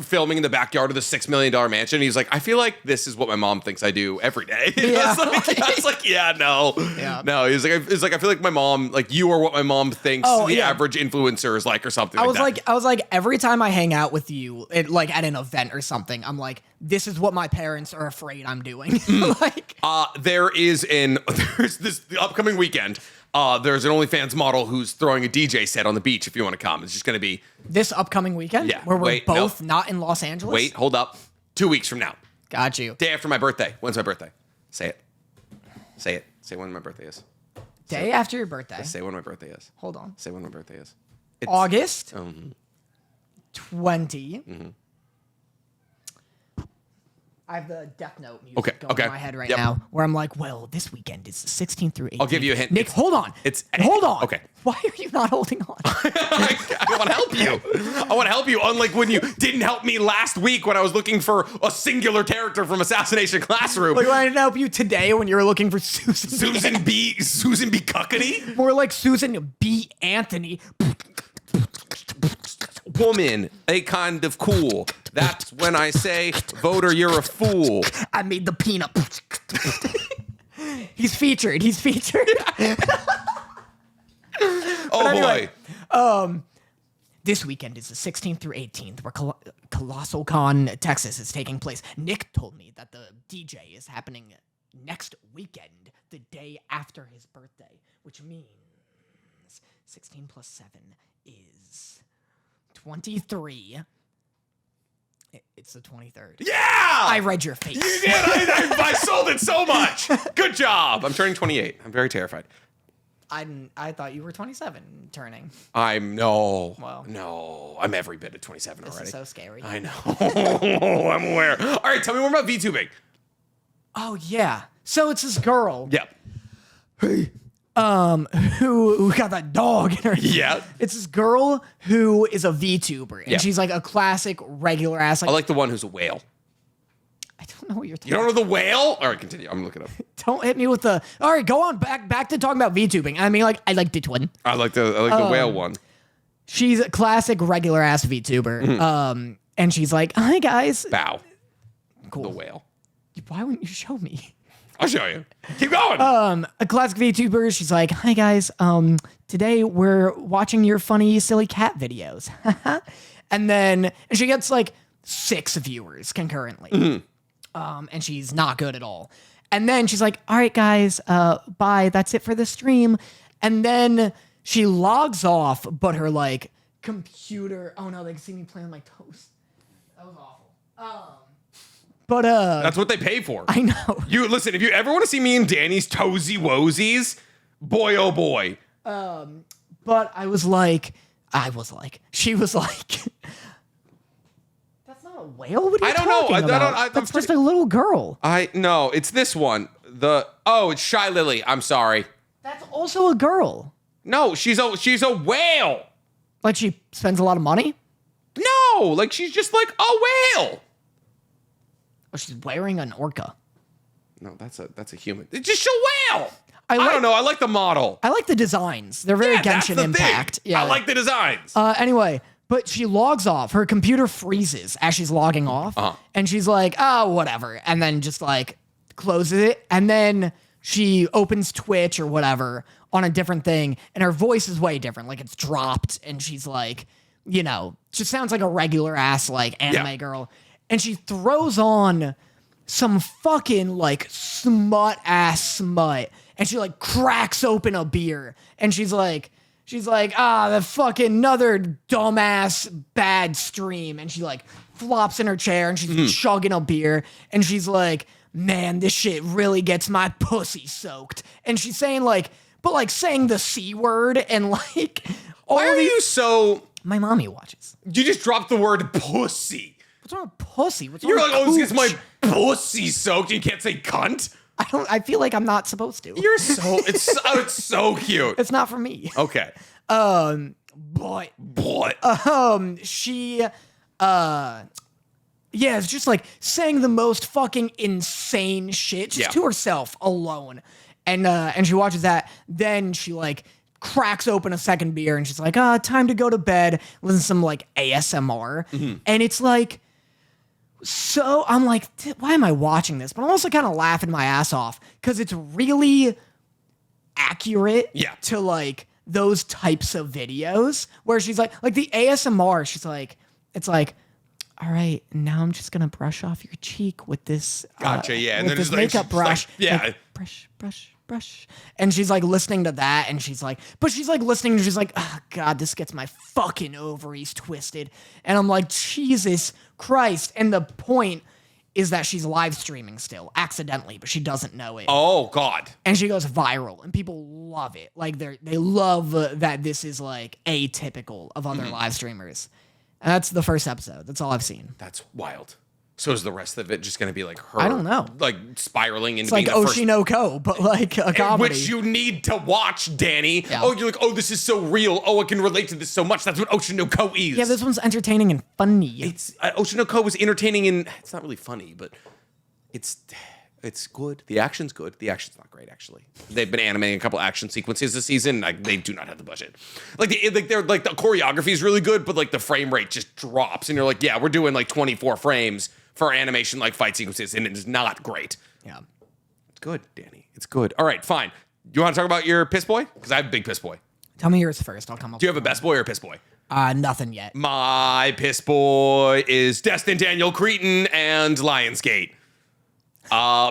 filming in the backyard of the $6 million mansion. And he's like, I feel like this is what my mom thinks I do every day. Yeah. I was like, yeah, no. No, he's like, I feel like my mom, like you are what my mom thinks the average influencer is like, or something I was like, every time I hang out with you, like at an event or something, I'm like, this is what my parents are afraid I'm doing. Like, there's the upcoming weekend. There's an OnlyFans model who's throwing a DJ set on the beach if you want to come. It's just going to be this upcoming weekend? Yeah. Where we're both not in Los Angeles? Wait, hold up. 2 weeks from now. Got you. Day after my birthday. When's my birthday? Say it. Say when my birthday is. Day after your birthday. Say when my birthday is. Hold on. Say when my birthday is. It's August 20. Mm-hmm. I have the Death Note music going in my head right Yep. now, where I'm like, well, this weekend is the 16th through 18th. I'll give you a hint. Nick, hold on. Hold on. Okay. Why are you not holding on? I want to help you. I want to help you, unlike when you didn't help me last week when I was looking for a singular character from Assassination Classroom. Like when I didn't help you today when you were looking for Susan B. Cuckany? More like Susan B. Anthony. Woman, a kind of cool. That's when I say, voter, you're a fool. I made the peanut. He's featured. Oh, anyway, boy. This weekend is the 16th through 18th, where Colossal Con, Texas is taking place. Nick told me that the DJ is happening next weekend, the day after his birthday, which means 16 plus 7 is 23. It's the 23rd. Yeah! I read your face. You did. I sold it so much. Good job. I'm turning 28. I'm very terrified. I thought you were 27 turning. No. I'm every bit of 27 already. This is so scary. I know. I'm aware. All right, tell me more about VTubing. Oh, yeah. So it's this girl. Yep. Who got that dog in her. Yeah. It's this girl who is a VTuber, and she's like a classic regular ass. I like the one who's a whale. I don't know what you're talking about. You don't know the whale? All right, continue. I'm looking up. Don't hit me with the. All right, go on back to talking about VTubing. I mean, like, I like this one. I like the whale one. She's a classic regular ass VTuber. Mm-hmm. And she's like, "Hi guys." Bow. Cool. The whale. Why wouldn't you show me? I'll show you. Keep going. A classic VTuber. She's like, "Hi guys. Today we're watching your funny, silly cat videos." And then she gets like 6 viewers concurrently. Mm-hmm. And she's not good at all. And then she's like, "All right, guys, bye. That's it for the stream." And then she logs off, but her like computer. Oh no, they can see me playing on my toast. That was awful. But that's what they pay for. I know. You listen, if you ever want to see me and Danny's toesy woesies, boy oh boy. But she was like, that's not a whale? What are you talking about? That's just a little girl. No, it's this one. It's Shy Lily. I'm sorry. That's also a girl. No, she's a whale. Like she spends a lot of money? No, like she's just like a whale. Oh, she's wearing an orca. No, that's a human. It's just a whale. I don't know. I like the model. I like the designs. They're very Genshin Impact. Yeah, I like the designs. Anyway, but she logs off. Her computer freezes as she's logging off. And she's like, oh, whatever. And then just like closes it, and then she opens Twitch or whatever on a different thing, and her voice is way different. Like, it's dropped, and she's like, you know, just sounds like a regular ass, like, anime girl. And she throws on some fucking, like, smut, and she, like, cracks open a beer, and she's like, the fucking another dumbass bad stream, and she, like, flops in her chair, and she's chugging a beer, and she's like, man, this shit really gets my pussy soaked. And she's saying, like, but, like, saying the C word, and, like, why are you so... My mommy watches. You just dropped the word pussy. What's wrong with pussy? What's You're wrong like, with oh, this gets cooch? my pussy soaked. You can't say cunt. I feel like I'm not supposed to. You're so... It's so cute. It's not for me. Okay. But she it's just like saying the most fucking insane shit just to herself alone. And she watches that, then she like cracks open a second beer and she's like, time to go to bed, listen to some like ASMR. And it's like, so I'm like, why am I watching this? But I'm also kind of laughing my ass off because it's really accurate to like those types of videos where she's like the ASMR, she's like, it's like, all right, now I'm just gonna brush off your cheek with this Gotcha, yeah. And with then this just, like, makeup brush. like, yeah. Like, brush. And she's like listening to that and she's like, but she's like listening and she's like, oh God, this gets my fucking ovaries twisted. And I'm like, Jesus Christ. And the point is that she's live streaming still, accidentally, but she doesn't know it. Oh God. And she goes viral and people love it. Like they love that this is like atypical of other live streamers. And that's the first episode. That's all I've seen. That's wild. So is the rest of it just going to be like her? I don't know. Like spiraling into It's like being the first... Oshinoko, but like a comedy. Which you need to watch, Danny. Yeah. Oh, you're like, oh, this is so real. Oh, I can relate to this so much. That's what Oshinoko is. Yeah, this one's entertaining and funny. It's Oshinoko was entertaining and it's not really funny, but it's good. The action's good. The action's not great, actually. They've been animating a couple action sequences this season. Like, they do not have the budget. They're like the choreography is really good, but like the frame rate just drops, and you're like, yeah, we're doing like 24 frames for animation like fight sequences, and it is not great. Yeah. It's good, Danny. It's good. All right, fine. You want to talk about your piss boy? Because I have a big piss boy. Tell me yours first. I'll come up. Do you have a best boy or a piss boy? Nothing yet. My piss boy is Destin Daniel Cretton and Lionsgate.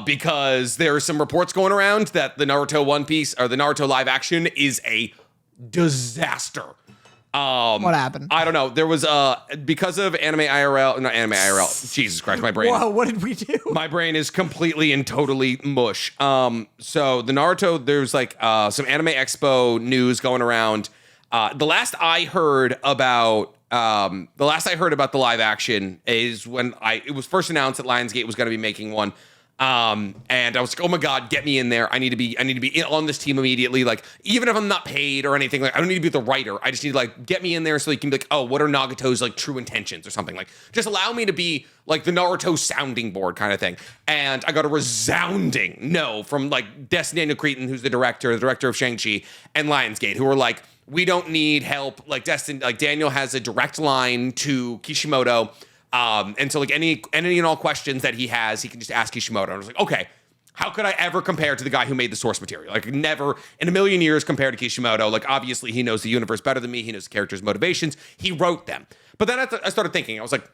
Because there are some reports going around that the Naruto One Piece or the Naruto live action is a disaster. What happened? I don't know. There was because of not anime IRL. Jesus Christ, my brain. Whoa, what did we do? My brain is completely and totally mush. So the Naruto, there's like some Anime Expo news going around. The last I heard about the live action is when it was first announced that Lionsgate was going to be making one. And I was like, oh my God, get me in there. I need to be on this team immediately. Like, even if I'm not paid or anything, like, I don't need to be the writer. I just need to like get me in there so you can be like, oh, what are Nagato's like true intentions or something? Like, just allow me to be like the Naruto sounding board kind of thing. And I got a resounding no from like Destin Daniel Cretton, who's the director of Shang-Chi, and Lionsgate, who were like, we don't need help. Like Daniel has a direct line to Kishimoto. And so like any and all questions that he has, he can just ask Kishimoto. And I was like, okay, how could I ever compare to the guy who made the source material? Like, never in a million years compare to Kishimoto. Like, obviously he knows the universe better than me. He knows the characters' motivations. He wrote them. But then I started thinking, I was like,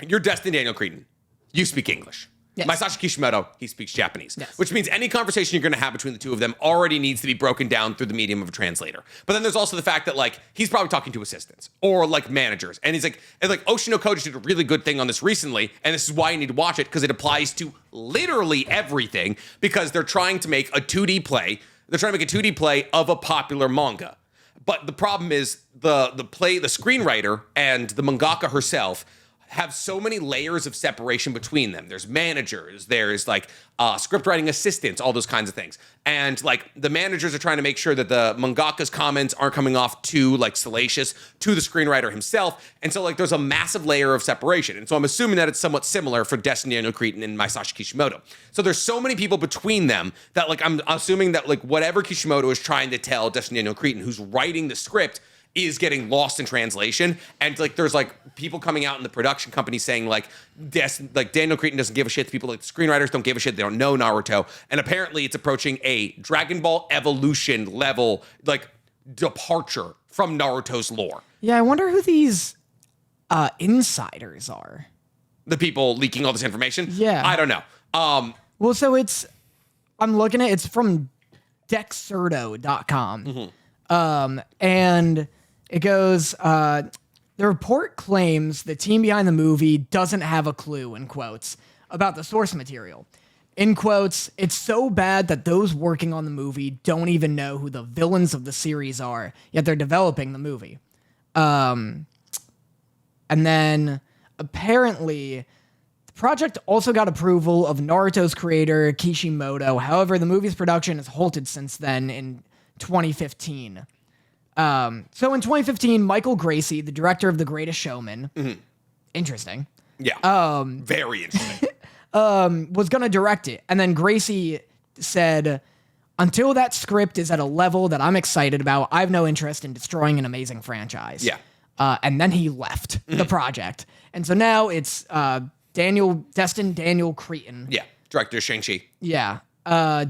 you're Destin Daniel Cretton. You speak English. Yes. Masashi Kishimoto, he speaks Japanese, yes. Which means any conversation you're going to have between the two of them already needs to be broken down through the medium of a translator. But then there's also the fact that like he's probably talking to assistants or like managers, and he's like, Oshinoko just did a really good thing on this recently, and this is why you need to watch it because it applies to literally everything because they're trying to make a 2D play. They're trying to make a 2D play of a popular manga, but the problem is the screenwriter and the mangaka herself have so many layers of separation between them. There's managers, there's like script writing assistants, all those kinds of things. And like the managers are trying to make sure that the mangaka's comments aren't coming off too like salacious to the screenwriter himself. And so like there's a massive layer of separation. And so I'm assuming that it's somewhat similar for Destin Daniel Cretton and Masashi Kishimoto. So there's so many people between them that like I'm assuming that like whatever Kishimoto is trying to tell Destin Daniel Cretton, who's writing the script, is getting lost in translation. And like there's like people coming out in the production company saying like Daniel Cretton doesn't give a shit. The people like the screenwriters don't give a shit. They don't know Naruto. And apparently it's approaching a Dragon Ball Evolution level like departure from Naruto's lore. Yeah, I wonder who these insiders are. The people leaking all this information? Yeah. I don't know. Well, so I'm looking at it's from Dexerto.com. And it goes, the report claims the team behind the movie doesn't have a clue, in quotes, about the source material. In quotes, it's so bad that those working on the movie don't even know who the villains of the series are, yet they're developing the movie. And then apparently the project also got approval of Naruto's creator, Kishimoto. However, the movie's production has halted since then in 2015. So in 2015, Michael Gracie, the director of The Greatest Showman, interesting. Yeah. Very interesting. Was going to direct it. And then Gracie said, until that script is at a level that I'm excited about, I have no interest in destroying an amazing franchise. Yeah. And then he left the project. And so now it's Daniel Cretton. Yeah. Director of Shang-Chi. Yeah.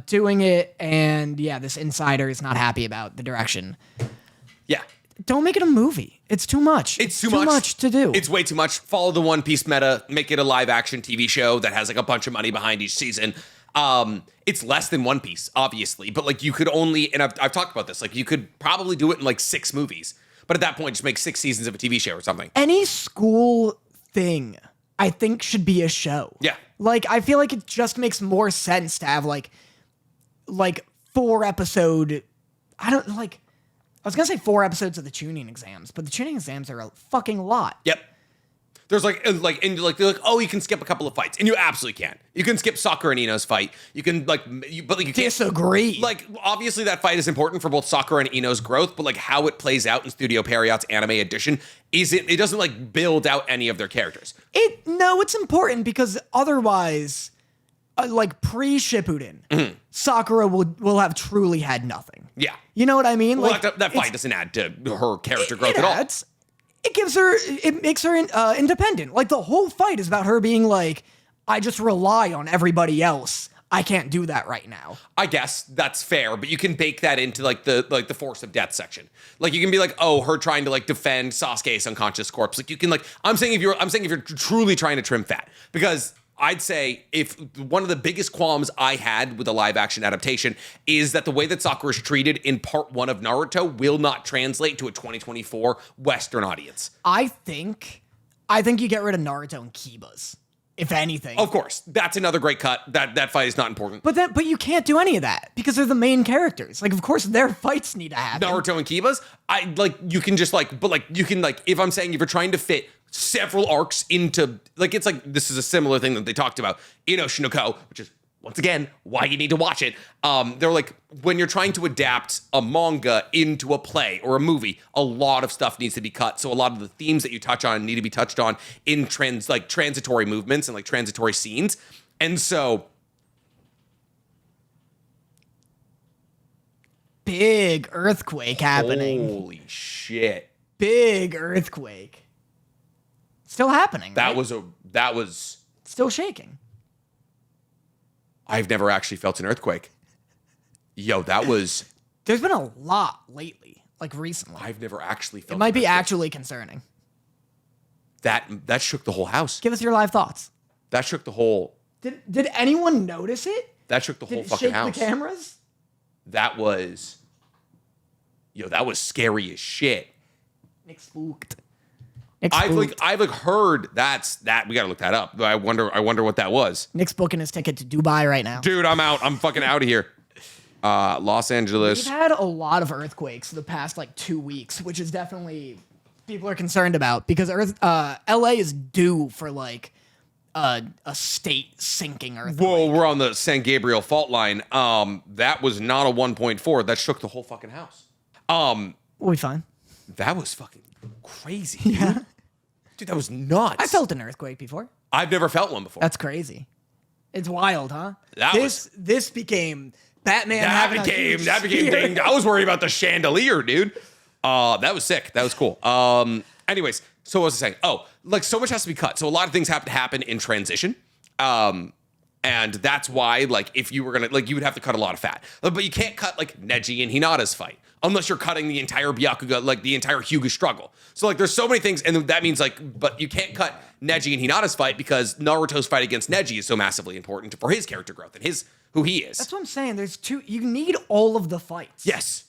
Doing it. And yeah, this insider is not happy about the direction. Yeah. Don't make it a movie. It's too much. It's too much to do. It's way too much. Follow the One Piece meta. Make it a live action TV show that has like a bunch of money behind each season. It's less than One Piece, obviously, but like you could only, and I've talked about this, like you could probably do it in like 6 movies, but at that point, just make 6 seasons of a TV show or something. Any school thing, I think, should be a show. Yeah. Like, I feel like it just makes more sense to have like 4 episode, I was gonna say 4 episodes of the tuning exams, but the tuning exams are a fucking lot. Yep. There's they're like, oh, you can skip a couple of fights, and you absolutely can. You can skip Sakura and Ino's fight. You can but you can't Disagree. Like, obviously that fight is important for both Sakura and Ino's growth, but like how it plays out in Studio Periot's anime edition it doesn't like build out any of their characters. No, it's important because otherwise, like pre-Shippuden, Sakura will have truly had nothing. Yeah. You know what I mean? Well, like, that fight doesn't add to her character growth at all. It makes her independent. Like the whole fight is about her being like, I just rely on everybody else. I can't do that right now. I guess that's fair, but you can bake that into like the force of death section. Like you can be like, oh, her trying to like defend Sasuke's unconscious corpse. Like you can like, I'm saying if you're truly trying to trim fat, because I'd say if one of the biggest qualms I had with a live action adaptation is that the way that Sakura is treated in part 1 of Naruto will not translate to a 2024 Western audience. I think you get rid of Naruto and Kiba's, if anything. Of course, that's another great cut. That fight is not important. But you can't do any of that because they're the main characters. Like, of course, their fights need to happen. Naruto and Kiba's, if I'm saying if you're trying to fit several arcs into, like, it's like, this is a similar thing that they talked about in Oshinoko, which is, once again, why you need to watch it. They're like, when you're trying to adapt a manga into a play or a movie, a lot of stuff needs to be cut. So a lot of the themes that you touch on need to be touched on in transitory movements and like transitory scenes. And so, big earthquake happening. Holy shit. Big earthquake. Still happening. That right? was still shaking. I've never actually felt an earthquake. Yo, that was. There's been a lot lately, like recently. I've never actually felt. It might be actually concerning. That shook the whole house. Give us your live thoughts. That shook the whole. Did anyone notice it? That shook the whole fucking shake house. The cameras. That was. Yo, that was scary as shit. Nick spooked. I've heard that we gotta look that up. I wonder what that was. Nick's booking his ticket to Dubai right now. Dude, I'm out. I'm fucking out of here. Los Angeles. We've had a lot of earthquakes the past like 2 weeks, which is definitely people are concerned about because LA is due for like a state sinking earthquake. Whoa, we're on the San Gabriel fault line. That was not a 1.4. That shook the whole fucking house. We'll be fine. That was fucking crazy. Dude. Yeah. Dude, that was nuts. I felt an earthquake before. I've never felt one before. That's crazy. It's wild, huh? This became Batman. That became dang. I was worried about the chandelier, dude. That was sick. That was cool. Anyways, so what was I saying? Oh, like so much has to be cut. So a lot of things have to happen in transition. And that's why, like, if you were gonna, like, you would have to cut a lot of fat. But you can't cut, like, Neji and Hinata's fight unless you're cutting the entire Byakuga, like, the entire Hyuga struggle. So, like, there's so many things, and that means, like, but you can't cut Neji and Hinata's fight because Naruto's fight against Neji is so massively important for his character growth and who he is. That's what I'm saying. You need all of the fights. Yes.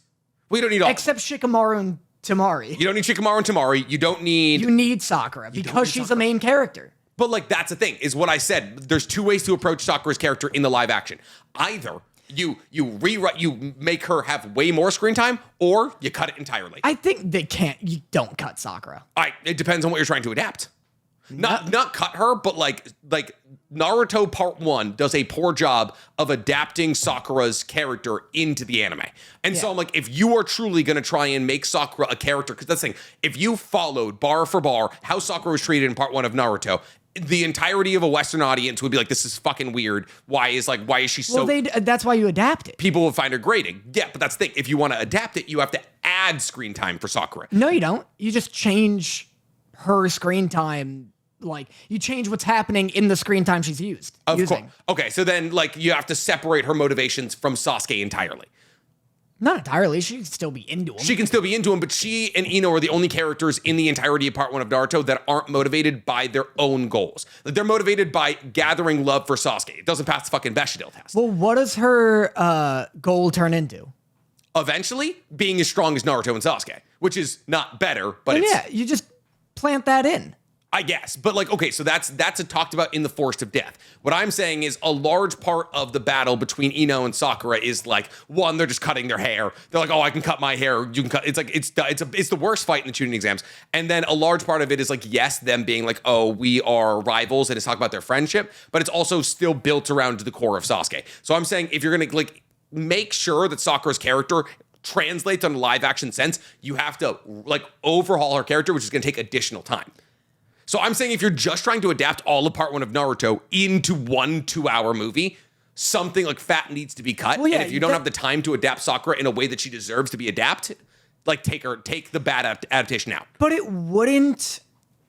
We don't need all. Except Shikamaru and Tamari. You don't need Shikamaru and Tamari. You need Sakura because she's the main character. But, like, that's the thing, is what I said. There's two ways to approach Sakura's character in the live action. Either you make her have way more screen time, or you cut it entirely. I think you don't cut Sakura. It depends on what you're trying to adapt. Not cut her, but like Naruto Part 1 does a poor job of adapting Sakura's character into the anime. And so I'm like, if you are truly going to try and make Sakura a character, because that's the thing, if you followed bar for bar how Sakura was treated in Part 1 of Naruto, the entirety of a Western audience would be like, this is fucking weird. Why is she so... Well, that's why you adapt it. People will find her grating. Yeah, but that's the thing. If you want to adapt it, you have to add screen time for Sakura. No, you don't. You just change her screen time. Like, you change what's happening in the screen time she's using. Of course. Okay, so then, like, you have to separate her motivations from Sasuke entirely. Not entirely. She can still be into him. She can still be into him, but she and Ino are the only characters in the entirety of Part 1 of Naruto that aren't motivated by their own goals. Like, they're motivated by gathering love for Sasuke. It doesn't pass the fucking Bechdel test. Well, what does her goal turn into? Eventually, being as strong as Naruto and Sasuke, which is not better, but yeah, you just plant that in. I guess, but like, okay, so that's talked about in the Forest of Death. What I'm saying is a large part of the battle between Ino and Sakura is like, one, they're just cutting their hair. They're like, oh, I can cut my hair. You can cut. It's like it's the worst fight in the tuning exams. And then a large part of it is like, yes, them being like, oh, we are rivals, and it's talk about their friendship, but it's also still built around the core of Sasuke. So I'm saying if you're gonna like make sure that Sakura's character translates on a live action sense, you have to like overhaul her character, which is gonna take additional time. So I'm saying if you're just trying to adapt all of Part 1 of Naruto into 1 2-hour movie, something like fat needs to be cut. Well, yeah, and if you don't have the time to adapt Sakura in a way that she deserves to be adapted, like take the bad adaptation out. But it wouldn't,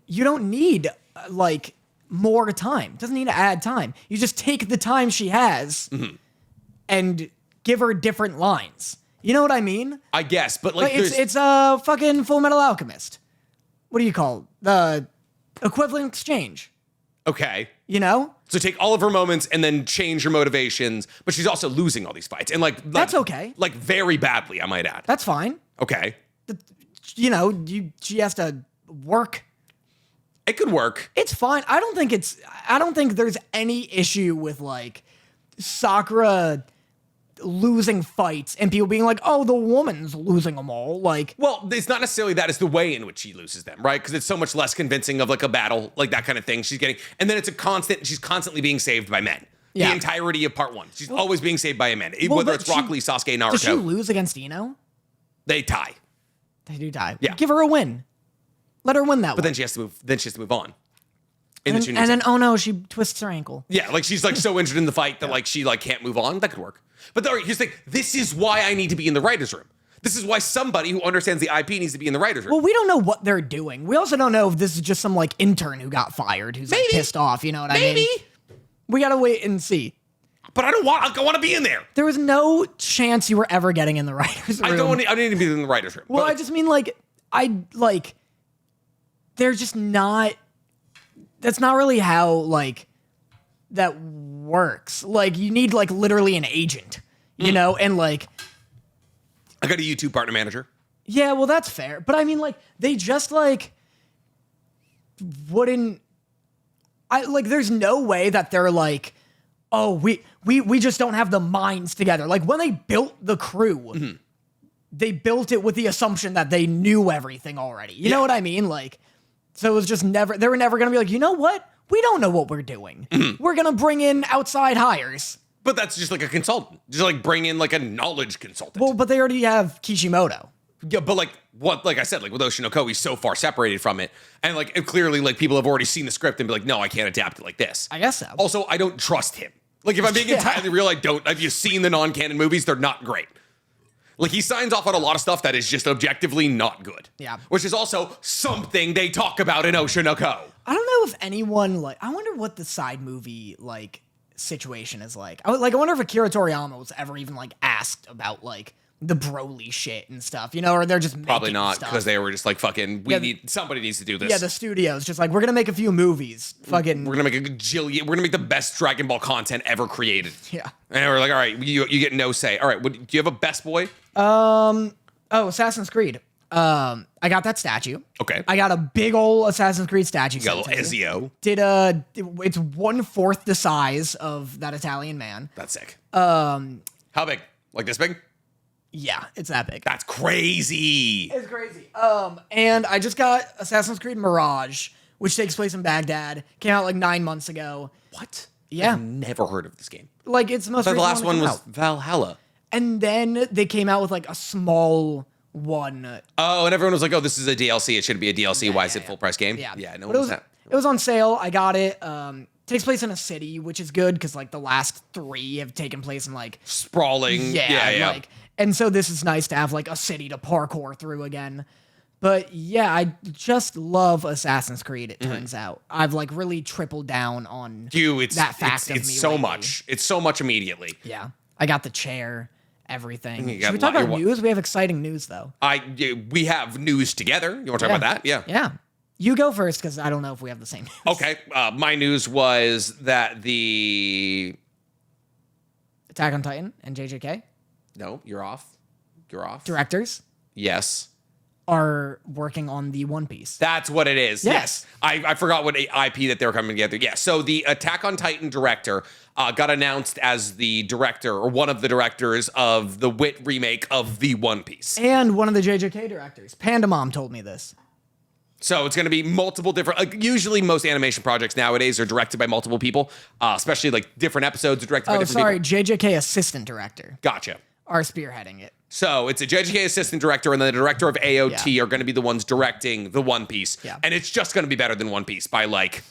you don't need like more time. It doesn't need to add time. You just take the time she has and give her different lines. You know what I mean? I guess, but like it's a fucking Full Metal Alchemist. What do you call it? The equivalent exchange. Okay. You know? So take all of her moments and then change her motivations, but she's also losing all these fights. And like that's okay. Like very badly, I might add. That's fine. Okay. You know, she has to work. It could work. It's fine. I don't think there's any issue with like Sakura losing fights and people being like, oh, the woman's losing them all. Like, well, it's not necessarily that, it's the way in which she loses them, right? Because it's so much less convincing of like a battle, like that kind of thing she's getting. And then she's constantly being saved by men. Yeah. The entirety of Part 1. She's always being saved by a man. Whether it's Rock Lee, Sasuke, Naruto. Does she lose against Ino? They tie. They do tie. Yeah. Give her a win. Let her win that one. But then she has to move on. And then, oh no, she twists her ankle. Yeah, like she's like so injured in the fight that like she like can't move on. That could work. But here's the thing. This is why I need to be in the writer's room. This is why somebody who understands the IP needs to be in the writer's room. Well, we don't know what they're doing. We also don't know if this is just some like intern who got fired who's like pissed off. You know what I mean? We gotta wait and see. But I want to be in there. There was no chance you were ever getting in the writer's room. I need to be in the writer's room. Well, I just mean they're just not. That's not really how like that works. Like you need like literally an agent, you know, and like I got a YouTube partner manager. Yeah, well that's fair. But I mean like they just like wouldn't there's no way that they're like, oh, we just don't have the minds together. Like when they built the crew, they built it with the assumption that they knew everything already. You know what I mean? Like so it was just they were never going to be like, you know what? We don't know what we're doing. We're going to bring in outside hires. But that's just like a consultant. Just like bring in like a knowledge consultant. Well, but they already have Kishimoto. Yeah, but like I said, like with Oshinoko, he's so far separated from it. And like it clearly like people have already seen the script and be like, no, I can't adapt it like this. I guess so. Also, I don't trust him. Like if I'm being entirely real, I don't. Have you seen the non-canon movies? They're not great. Like, he signs off on a lot of stuff that is just objectively not good. Yeah. Which is also something they talk about in Oshinoko. I don't know if anyone, like, I wonder what the side movie, like, situation is like. I wonder if Akira Toriyama was ever even, like, asked about, like, the Broly shit and stuff, you know, or they're just Probably making not, stuff. because they were just like, fucking, somebody needs to do this. Yeah, the studio's just like, we're gonna make a few movies. Fucking. We're gonna make a gajillion. We're gonna make the best Dragon Ball content ever created. Yeah. And we're like, all right, you get no say. All right, do you have a best boy? Assassin's Creed. I got that statue. Okay. I got a big old Assassin's Creed statue. You got a little Ezio. It's 1/4 the size of that Italian man. That's sick. How big? Like this big? Yeah, it's that big. That's crazy. It's crazy. And I just got Assassin's Creed Mirage, which takes place in Baghdad. Came out like 9 months ago. What? Yeah. I've never heard of this game. Like, it's the most The recent last one to come was out. Valhalla. And then they came out with like a small one. Oh, and everyone was like, oh, this is a DLC. It shouldn't be a DLC. Why is it full price game? Yeah. Yeah, no But one was that. it was on sale. I got it. Takes place in a city, which is good because like the last 3 have taken place in like Sprawling. Yeah. like, and so this is nice to have like a city to parkour through again. But yeah, I just love Assassin's Creed. It turns out I've like really tripled down on that fact of me. It's so lately. much. It's so much immediately. Yeah, I got the chair, everything. You Should got we talk your about news? We have exciting news though. We have news together. You want to talk about that? Yeah. Yeah. You go first because I don't know if we have the same news. Okay. My news was that the Attack on Titan and JJK no, you're off. You're off. directors Yes. are working on the One Piece. That's what it is. Yes. I forgot what IP that they were coming together. Yeah. So the Attack on Titan director got announced as the director or one of the directors of the Wit remake of the One Piece. And one of the JJK directors. Panda Mom told me this. So it's going to be multiple different. Like, usually, most animation projects nowadays are directed by multiple people, especially like different episodes are directed by different people. JJK assistant director Gotcha. are spearheading it. So it's a JJK assistant director, and then the director of AOT are going to be the ones directing the One Piece. Yeah. And it's just going to be better than One Piece by like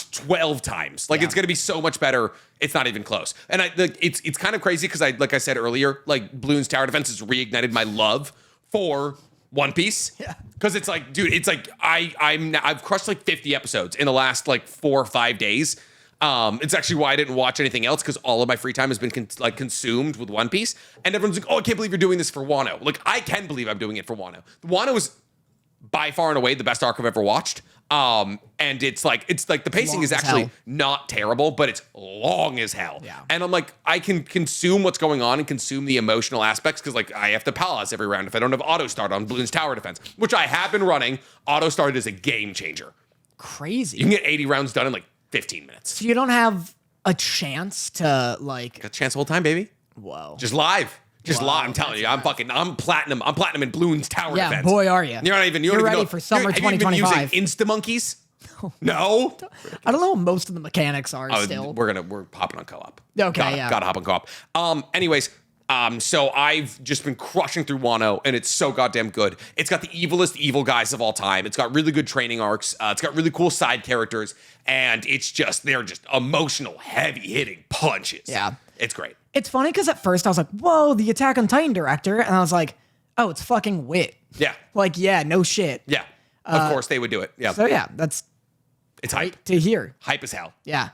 12 times. Like, it's going to be so much better. It's not even close. And it's kind of crazy because like I said earlier, like Bloons Tower Defense has reignited my love for One Piece. Yeah. Because it's like, dude, it's like I've crushed like 50 episodes in the last like 4 or 5 days. It's actually why I didn't watch anything else, because all of my free time has been consumed with One Piece. And everyone's like, oh, I can't believe you're doing this for Wano. Like, I can believe I'm doing it for Wano. Wano is by far and away the best arc I've ever watched. And it's like the pacing is actually not terrible, but it's long as hell. Yeah. And I'm like, I can consume what's going on and consume the emotional aspects, because like I have to pause every round if I don't have auto start on Bloons Tower Defense, which I have been running. Auto start is a game changer. Crazy. You can get 80 rounds done in like 15 minutes. So you don't have a chance to like. Got a chance the whole time, baby. Whoa. Just live. Just Wow, live. I'm telling you, I'm platinum. I'm platinum in Bloons Tower Yeah, Defense. boy, are you. You're not even. You're ready for summer Have you even been 2025. using Instamonkeys? No. I don't know what most of the mechanics are still. We're hopping on co-op. Okay, yeah. Gotta hop on co-op. Anyways, so I've just been crushing through Wano, and it's so goddamn good. It's got the evilest evil guys of all time. It's got really good training arcs. It's got really cool side characters, and they're just emotional, heavy-hitting punches. Yeah. It's great. It's funny because at first I was like, whoa, the Attack on Titan director. And I was like, oh, it's fucking Wit. Yeah. Like, yeah, no shit. Yeah. Of course they would do it. Yeah. So yeah, that's It's hype. great to hear. Hype as hell. Yeah.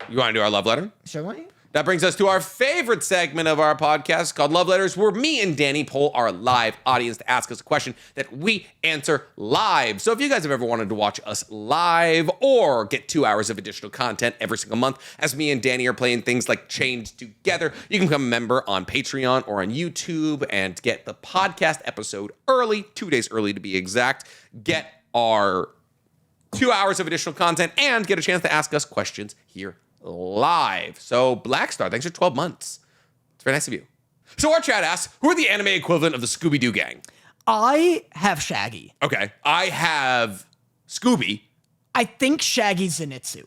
You want to do our love letter? Shall we? That brings us to our favorite segment of our podcast called Love Letters, where me and Danny poll our live audience to ask us a question that we answer live. So if you guys have ever wanted to watch us live or get 2 hours of additional content every single month, as me and Danny are playing things like Chained Together, you can become a member on Patreon or on YouTube and get the podcast episode early, 2 days early to be exact. Get our 2 hours of additional content and get a chance to ask us questions here live. So Blackstar, thanks for 12 months. It's very nice of you. So our chat asks, who are the anime equivalent of the Scooby-Doo gang? I have Shaggy. Okay. I have Scooby. I think Shaggy's Zenitsu.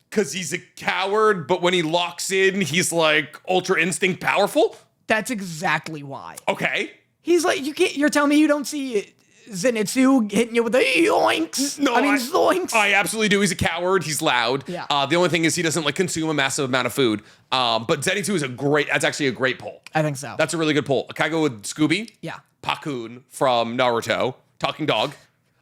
Because he's a coward, but when he locks in, he's like ultra instinct powerful? That's exactly why. Okay. He's like, you're telling me you don't see Zenitsu hitting you with the yoinks. Zoinks. I absolutely do. He's a coward. He's loud. Yeah. The only thing is he doesn't like consume a massive amount of food. But Zenitsu is that's actually a great pull. I think so. That's a really good pull. Can I go with Scooby? Yeah. Pakun from Naruto, talking dog.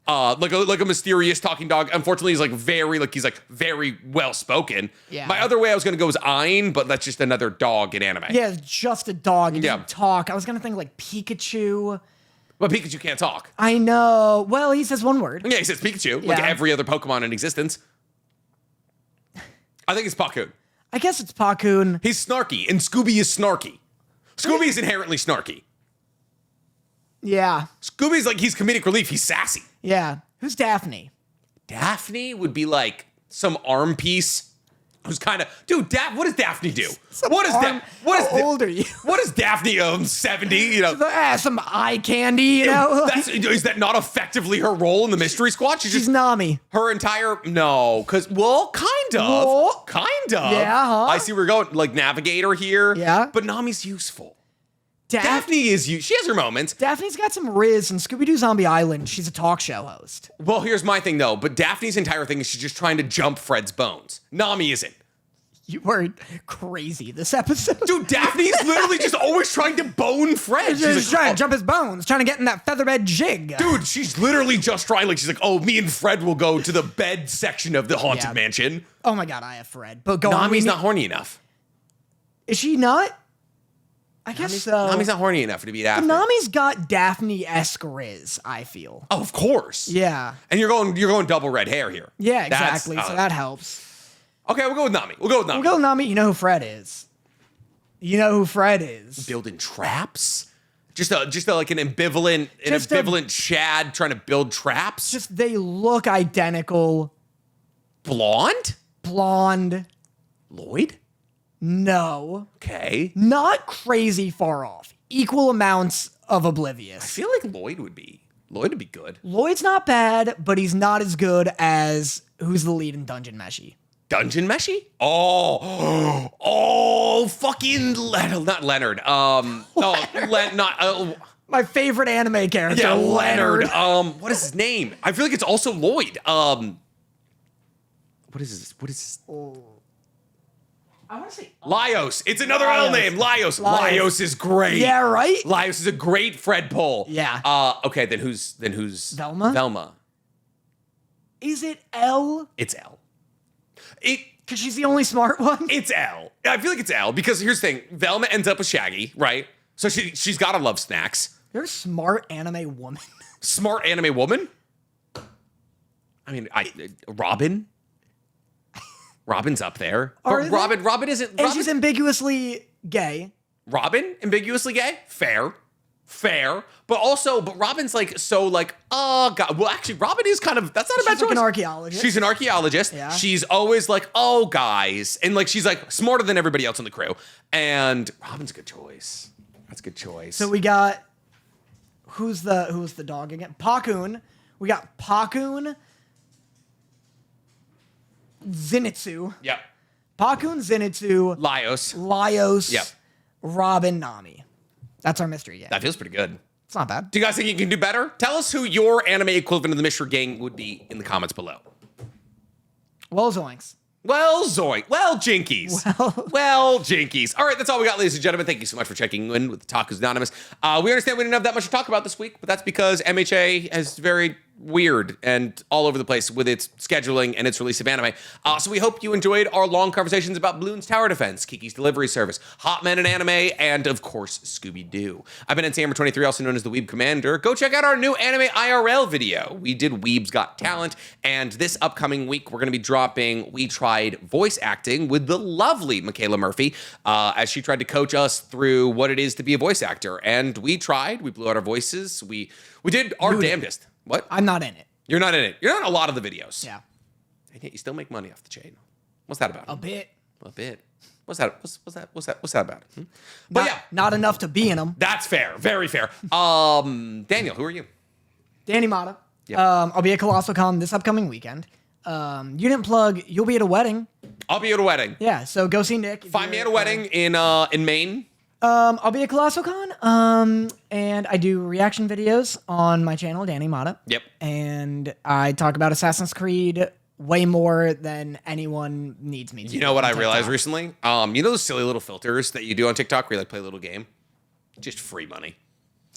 Like a mysterious talking dog. Unfortunately, he's very well spoken. Yeah. My other way I was gonna go was Ein, but that's just another dog in anime. Yeah, it's just a dog. He doesn't talk. I was gonna think like Pikachu. But Pikachu can't talk. I know. Well, he says one word. Yeah, he says Pikachu, like every other Pokemon in existence. I think it's Pakun. I guess it's Pakun. He's snarky, and Scooby is snarky. Scooby is inherently snarky. Yeah. Scooby's like, he's comedic relief. He's sassy. Yeah. Who's Daphne? Daphne would be like some arm piece who's kind of, dude, what does Daphne do? How old are you? What is Daphne, 70, you know? Some eye candy, you know? Is that not effectively her role in the Mystery Squad? She's Nami. Her entire, no, because, kind of. Well, kind of. Yeah, huh? I see where we're going, like Navigator here. Yeah. But Nami's useful. Daphne is, she has her moments. Daphne's got some riz in Scooby-Doo Zombie Island. She's a talk show host. Well, here's my thing, though. But Daphne's entire thing is she's just trying to jump Fred's bones. Nami isn't. You were crazy this episode. Dude, Daphne's literally just always trying to bone Fred. She's trying to jump his bones, trying to get in that featherbed jig. Dude, she's literally just trying. Like, she's like, oh, me and Fred will go to the bed section of the Haunted Mansion. Oh my God, I have Fred. But go on. Nami's not horny enough. Is she not? I guess so. Nami's not horny enough to be Daphne. Nami's got Daphne-esque riz, I feel. Oh, of course. Yeah. And you're going double red hair here. Yeah, exactly. So that helps. Okay, we'll go with Nami. We'll go with Nami. You know who Fred is. Building traps? Just like an ambivalent Chad trying to build traps? Just they look identical. Blonde? Lloyd? No. Okay. Not crazy far off. Equal amounts of oblivious. I feel like Lloyd would be good. Lloyd's not bad, but he's not as good as who's the lead in Dungeon Meshi. Dungeon Meshi? Fucking not Leonard. My favorite anime character, yeah, Leonard. What is his name? I feel like it's also Lloyd. What is this? I want to say Laios. It's another L name. Laios. Laios is great. Yeah, right? Laios is a great Fred pull. Yeah. Okay, then who's Velma? Velma. Is it L? It's L. Because she's the only smart one? It's L. I feel like it's L because here's the thing. Velma ends up with Shaggy, right? So she's gotta love snacks. You're a smart anime woman. Smart anime woman? I mean, Robin? Robin's up there. But Robin isn't. And she's ambiguously gay. Robin? Ambiguously gay? Fair. But Robin's like, oh God. Well, actually, Robin is kind of, that's not a bad choice. She's like an archaeologist. She's an archaeologist. Yeah. She's always like, oh, guys. And like, she's like smarter than everybody else in the crew. And Robin's a good choice. That's a good choice. So we got, who's the dog again? Pakun. We got Pakun. Zenitsu. Yep. Pakun, Zenitsu. Laios. Yep. Robin, Nami. That's our mystery gang. That feels pretty good. It's not bad. Do you guys think you can do better? Tell us who your anime equivalent of the mystery gang would be in the comments below. Well, Zoinks. Well, Zoink. Well, Jinkies. Well, Jinkies. All right, that's all we got, ladies and gentlemen. Thank you so much for checking in with Otakus Anonymous. We understand we didn't have that much to talk about this week, but that's because MHA is very weird and all over the place with its scheduling and its release of anime. So we hope you enjoyed our long conversations about Bloons Tower Defense, Kiki's Delivery Service, Hot Men in Anime, and of course, Scooby-Doo. I've been NCAmer23, also known as the Weeb Commander. Go check out our new anime IRL video. We did Weeb's Got Talent, and this upcoming week, we're going to be dropping We Tried Voice Acting with the lovely Michaela Murphy, as she tried to coach us through what it is to be a voice actor. And we tried. We blew out our voices. We did our damnedest. What? I'm not in it. You're not in it. You're not in a lot of the videos. Yeah. And yet you still make money off the chain. What's that about? A bit. What's that about? But yeah. Not enough to be in them. That's fair. Very fair. Daniel, who are you? Danny Motta. Yep. I'll be at Colossal Con this upcoming weekend. You didn't plug, you'll be at a wedding. I'll be at a wedding. Yeah, so go see Nick. Find me at a wedding in Maine. I'll be at ColossalCon, and I do reaction videos on my channel, Danny Motta. Yep. And I talk about Assassin's Creed way more than anyone needs me to. You know what on I realized TikTok. recently? You know those silly little filters that you do on TikTok where you like play a little game? Just free money.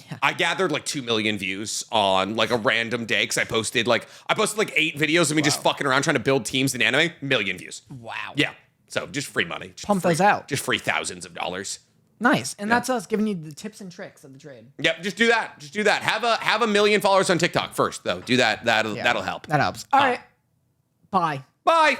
Yeah. I gathered like 2 million views on like a random day because I posted like 8 videos of me just fucking around trying to build teams in anime. Million views. Wow. Yeah. So just free money. Just Pump free, those out. Just free thousands of dollars. Nice. And that's us giving you the tips and tricks of the trade. Yep, just do that. Just do that. Have a million followers on TikTok first, though. Do that. That'll help. That helps. All right. Bye. Bye.